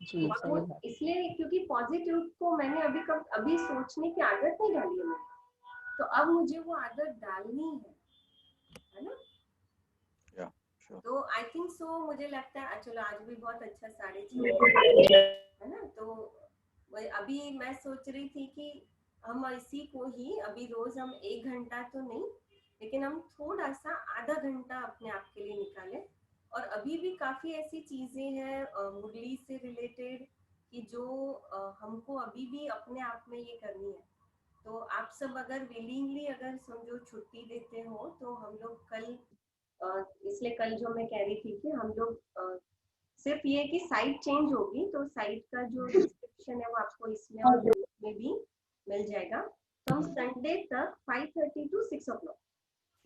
जी सही बात। इसलिए क्योंकि पॉजिटिव को मैंने अभी सोचने की आदत नहीं डाली है, तो अब मुझे वो आदत डालनी है ना? Sure. तो आई थिंक सो, मुझे लगता है चलो आज भी बहुत अच्छा 6:30 है ना। तो अभी मैं सोच रही थी कि हम इसी को ही अभी रोज हम 1 घंटा तो नहीं, लेकिन हम थोड़ा सा आधा घंटा अपने आप के लिए निकालें। और अभी भी काफी ऐसी चीजें हैं मुरली से रिलेटेड कि जो हमको अभी भी अपने आप में ये करनी है। तो आप सब अगर विलिंगली अगर समझो छुट्टी देते हो, तो हम लोग कल, इसलिए कल जो मैं कह रही थी कि हम लोग सिर्फ ये कि साइट चेंज होगी, तो साइट का जो डिस्क्रिप्शन है वो आपको इसमें और में भी मिल जाएगा। तो हम संडे तक 5:30 to 6 o'clock,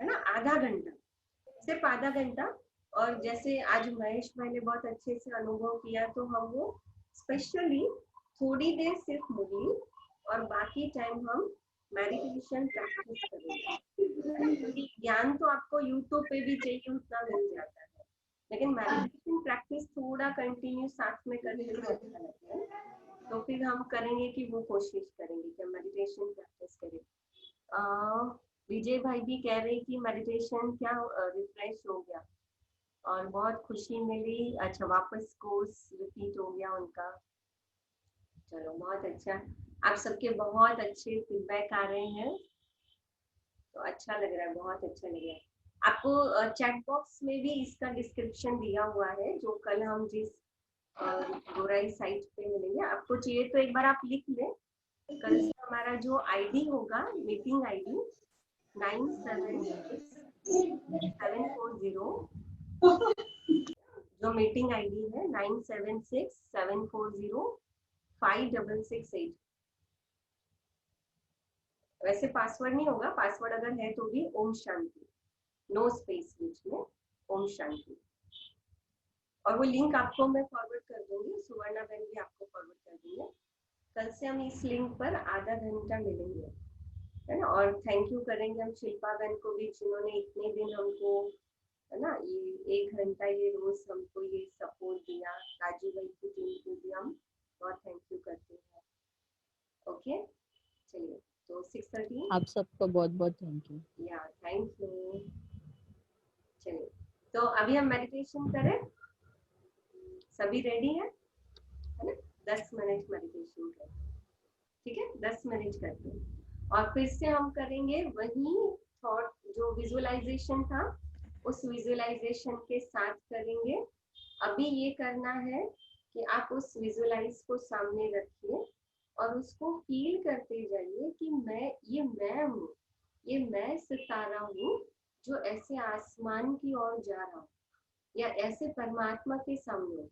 है ना, आधा घंटा, सिर्फ आधा घंटा। और जैसे आज महेश भाई ने बहुत अच्छे से अनुभव किया, तो हम वो स्पेशली थोड़ी देर सिर्फ मुरली और बाकी टाइम हम मेडिटेशन प्रैक्टिस करेंगे। ज्ञान तो आपको यूट्यूब पे भी चाहिए उतना मिल जाता है, लेकिन मेडिटेशन प्रैक्टिस थोड़ा कंटिन्यू साथ में करने में अच्छा लगता है। तो फिर हम करेंगे कि वो कोशिश करेंगे कि मेडिटेशन प्रैक्टिस करें। विजय भाई भी कह रहे कि मेडिटेशन क्या रिफ्रेश हो गया और बहुत खुशी मिली। अच्छा, वापस कोर्स रिपीट हो गया उनका। चलो बहुत अच्छा, आप सबके बहुत अच्छे फीडबैक आ रहे हैं, तो अच्छा लग रहा है, बहुत अच्छा लग रहा है। आपको चैट बॉक्स में भी इसका डिस्क्रिप्शन दिया हुआ है, जो कल हम जिस गोराई साइट पे मिलेंगे। आपको चाहिए तो एक बार आप लिख लें। कल से हमारा जो आईडी होगा, मीटिंग आईडी 976740, जो मीटिंग आईडी है 9767405668। वैसे पासवर्ड नहीं होगा, पासवर्ड अगर है तो भी ओम शांति, नो स्पेस बीच में, ओम शांति। और वो लिंक आपको मैं फॉरवर्ड कर दूंगी, सुवर्णा बहन भी आपको फॉरवर्ड कर देंगे। कल से हम इस लिंक पर आधा घंटा मिलेंगे, है ना। और थैंक यू करेंगे हम शिल्पा बहन को भी, जिन्होंने इतने दिन हमको, है ना, ये 1 घंटा ये रोज हमको ये सपोर्ट दिया। राजू भाई की टीम को भी हम बहुत थैंक यू करते हैं। ओके, चलिए, तो 6:30 आप सबको बहुत बहुत थैंक यू। या थैंक यू। चलिए, तो अभी हम मेडिटेशन करें। सभी रेडी है ना? 10 मिनट मेडिटेशन करते हैं, ठीक है? 10 मिनट करते हैं और फिर से हम करेंगे वही थॉट, जो विजुअलाइजेशन था उस विजुअलाइजेशन के साथ करेंगे। अभी ये करना है कि आप उस विजुअलाइज को सामने रखिए और उसको फील करते जाइए कि मैं हूँ, ये मैं सितारा हूँ जो ऐसे आसमान की ओर जा रहा हूँ या ऐसे परमात्मा के सामने।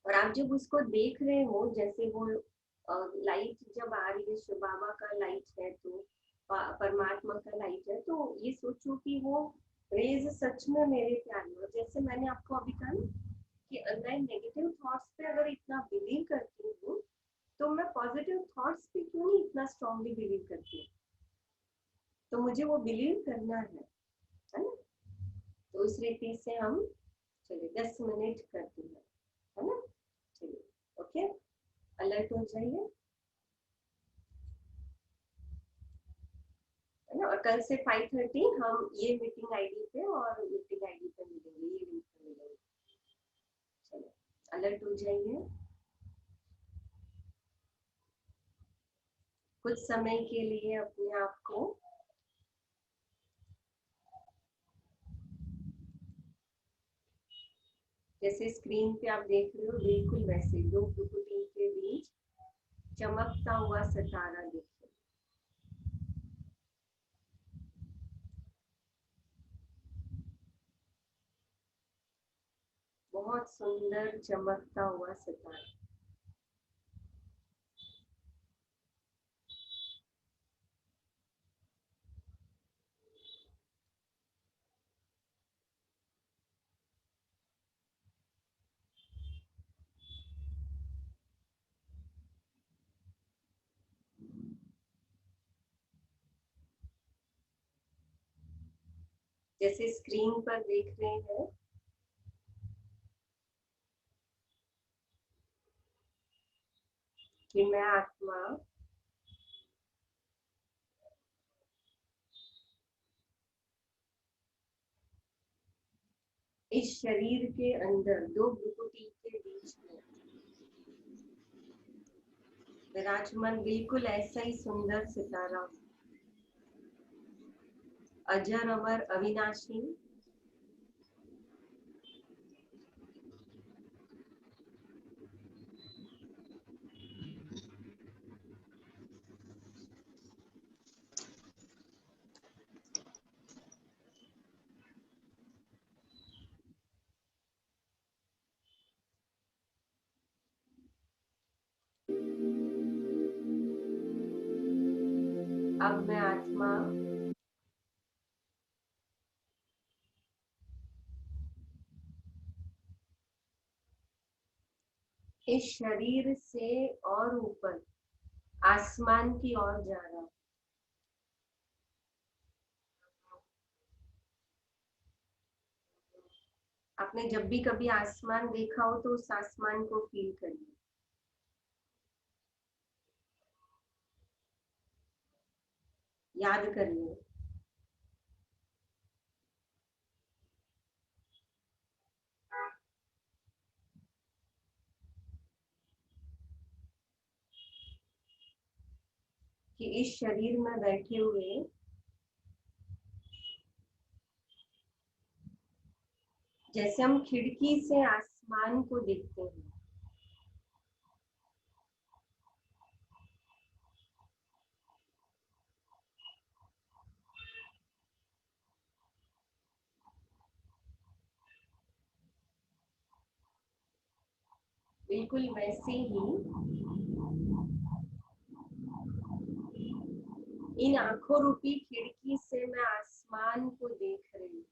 और आप जब उसको देख रहे हो, जैसे वो लाइट जब आ रही है, शिव बाबा का लाइट है तो परमात्मा का लाइट है, तो ये सोचो कि वो रेज सच में मेरे प्यारे हो। जैसे मैंने आपको अभी कहा कि मैं नेगेटिव थॉट्स पे अगर इतना बिलीव करती हूँ तो मैं पॉजिटिव थॉट्स पे क्यों नहीं इतना स्ट्रांगली बिलीव करती हूँ? तो मुझे वो बिलीव करना है ना? तो उस रीति से हम चलिए 10 मिनट करते हैं, है ना? चलिए, ओके, अलर्ट हो जाइए, है ना? और कल से 5:30 हम ये मीटिंग आईडी पे और मीटिंग आईडी पे मिलेंगे, ये लिंक पे मिलेंगे। चलिए, अलर्ट हो जाइए। कुछ समय के लिए अपने आप को जैसे स्क्रीन पे आप देख रहे हो बिल्कुल वैसे दो भ्रुकुटी के बीच चमकता हुआ सितारा देखिए। बहुत सुंदर चमकता हुआ सितारा। जैसे स्क्रीन पर देख रहे हैं कि मैं आत्मा इस शरीर के अंदर दो भ्रुकुटी के बीच में विराजमान, बिल्कुल ऐसा ही सुंदर सितारा, अजर अमर अविनाशी, अब मैं आत्मा इस शरीर से और ऊपर आसमान की ओर जा रहा हूं। आपने जब भी कभी आसमान देखा हो तो उस आसमान को फील करिए, याद करिए। कि इस शरीर में बैठे हुए जैसे हम खिड़की से आसमान को देखते हैं, बिल्कुल वैसे ही इन आंखों रूपी खिड़की से मैं आसमान को देख रही हूँ।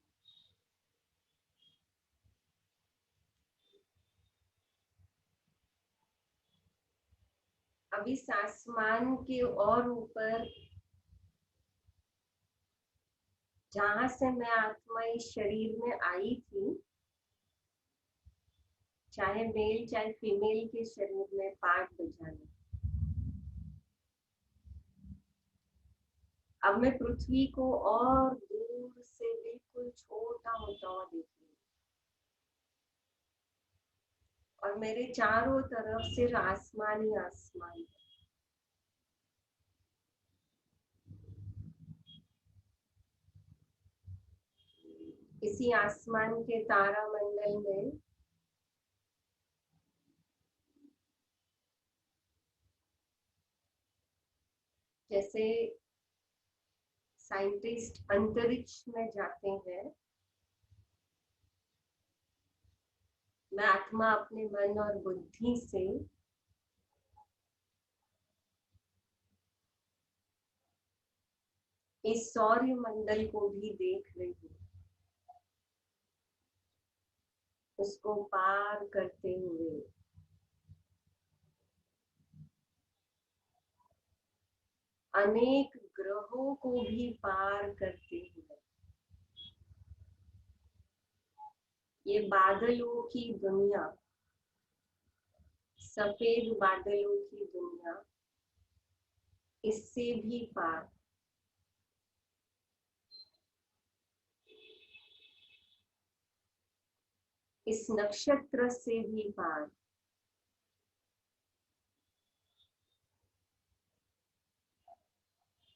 अब इस आसमान के और ऊपर जहां से मैं आत्मा इस शरीर में आई थी, चाहे मेल चाहे फीमेल के शरीर में पार्ट बजाने, अब मैं पृथ्वी को और दूर से बिल्कुल छोटा होता हुआ देख रही हूँ। और मेरे चारों तरफ सिर्फ आसमान ही आसमान है। इसी आसमान के तारा मंडल में जैसे साइंटिस्ट अंतरिक्ष में जाते हैं, मैं आत्मा अपने मन और बुद्धि से इस सौर्य मंडल को भी देख रही हूँ, उसको पार करते हुए। अनेक ग्रहों को भी पार करते हुए। ये बादलों की दुनिया, सफेद बादलों की दुनिया, इससे भी पार। इस नक्षत्र से भी पार।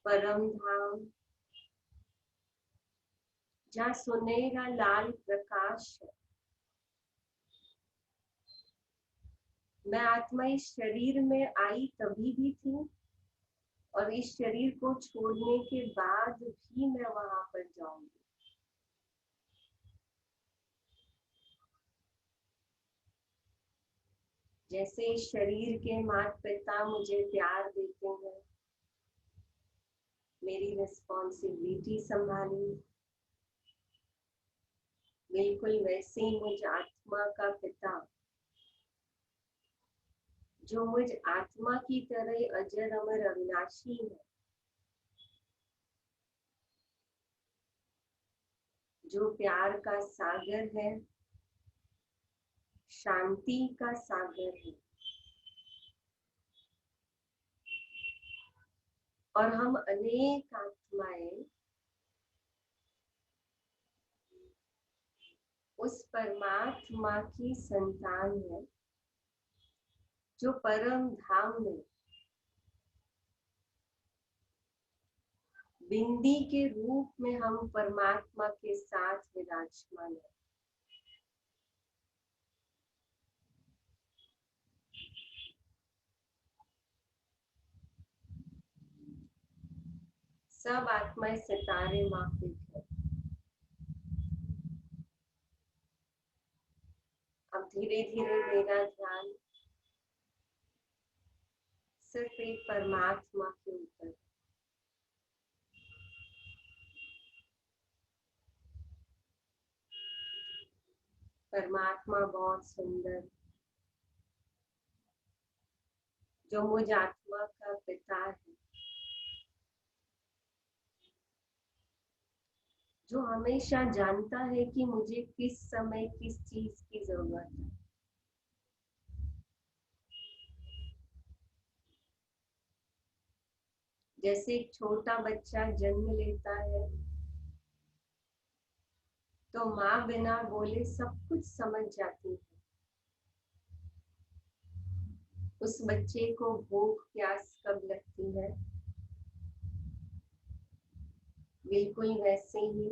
परम धाम, जहाँ सुनहरा लाल प्रकाश है। मैं आत्मा इस शरीर में आई तभी भी थी, और इस शरीर को छोड़ने के बाद भी मैं वहां पर जाऊंगी। जैसे इस शरीर के माता पिता मुझे प्यार देते हैं, मेरी रिस्पॉन्सिबिलिटी संभाली, बिल्कुल वैसे ही मुझ आत्मा का पिता, जो मुझ आत्मा की तरह अजर अमर अविनाशी है, जो प्यार का सागर है, शांति का सागर है, और हम अनेक आत्माएं उस परमात्मा की संतान है, जो परम धाम में बिंदी के रूप में हम परमात्मा के साथ विराजमान है। सब आत्माएं सितारे माफिक है। अब धीरे धीरे मेरा ध्यान सिर्फ एक परमात्मा के ऊपर। परमात्मा बहुत सुंदर, जो मुझ आत्मा का पिता है, जो हमेशा जानता है कि मुझे किस समय किस चीज की जरूरत है। जैसे एक छोटा बच्चा जन्म लेता है तो माँ बिना बोले सब कुछ समझ जाती है। उस बच्चे को भूख प्यास कब लगती है, बिल्कुल वैसे ही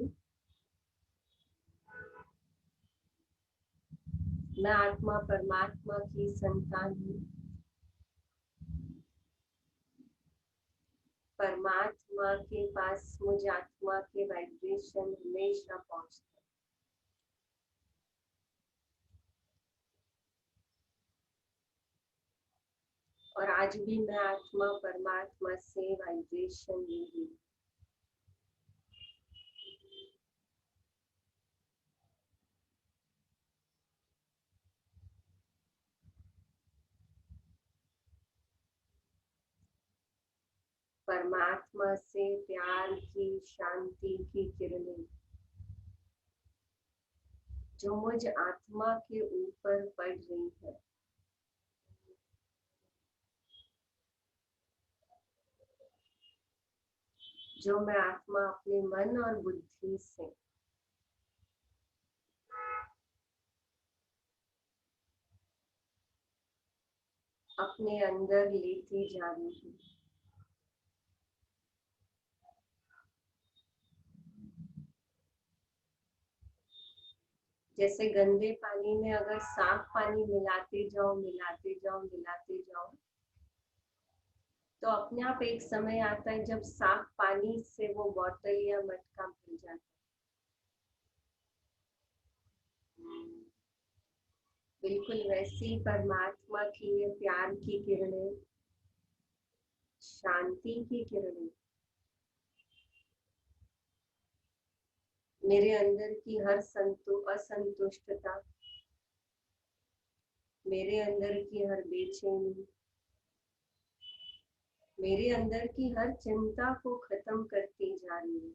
मैं आत्मा परमात्मा की संतान हूँ। परमात्मा के पास मुझ आत्मा के वाइब्रेशन हमेशा पहुंचते हैं। और आज भी मैं आत्मा परमात्मा से वाइब्रेशन ले रही हूँ। परमात्मा से प्यार की, शांति की किरणें जो मुझ आत्मा के ऊपर पड़ रही है, जो मैं आत्मा अपने मन और बुद्धि से अपने अंदर लेती जा रही हूँ। जैसे गंदे पानी में अगर साफ पानी मिलाते जाओ मिलाते जाओ मिलाते जाओ, तो अपने आप एक समय आता है जब साफ पानी से वो बोतल या मटका भर जाता है। बिल्कुल वैसी परमात्मा की ये प्यार की किरणें, शांति की किरणें मेरे अंदर की हर असंतुष्टता, मेरे अंदर की हर बेचैनी, मेरे अंदर की हर चिंता को खत्म करती जा रही है।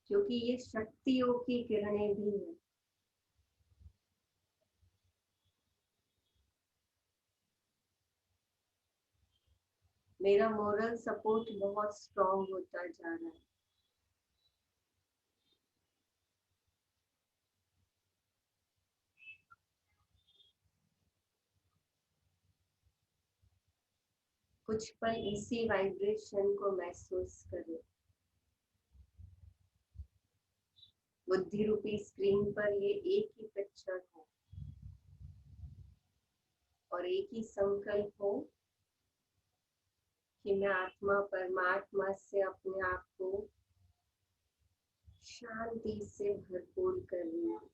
क्योंकि ये शक्तियों की किरणें भी हैं। मेरा मोरल सपोर्ट बहुत स्ट्रॉन्ग होता जा रहा है। कुछ पल इसी वाइब्रेशन को महसूस करें। बुद्धि रूपी स्क्रीन पर ये एक ही पिक्चर हो और एक ही संकल्प हो कि मैं आत्मा परमात्मा से अपने आप को शांति से भरपूर कर रही हूँ।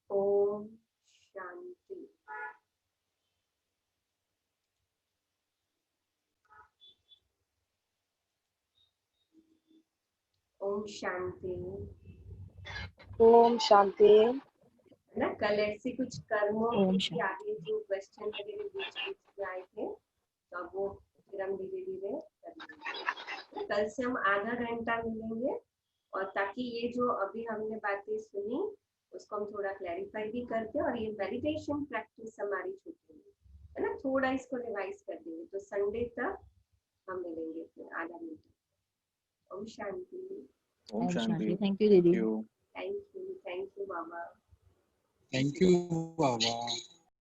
ओम शांति। ओम शांति। ओम शांति। ना कल ऐसे कुछ कर्मों ओम के आगे जो क्वेश्चन वगैरह बीच बीच में आए थे, तो अब वो फिर हम धीरे धीरे कर लेंगे। कल से हम आधा घंटा मिलेंगे, और ताकि ये जो अभी हमने बातें सुनी उसको हम थोड़ा क्लैरिफाई भी करते हैं, और ये मेडिटेशन प्रैक्टिस हमारी छूटेगी, है ना। थोड़ा इसको रिवाइज कर देंगे, तो संडे तक हम मिलेंगे फिर आधा घंटा। ओम शांति। ओम शांति। थैंक यू दीदी। Thank you Baba. Thank you Baba.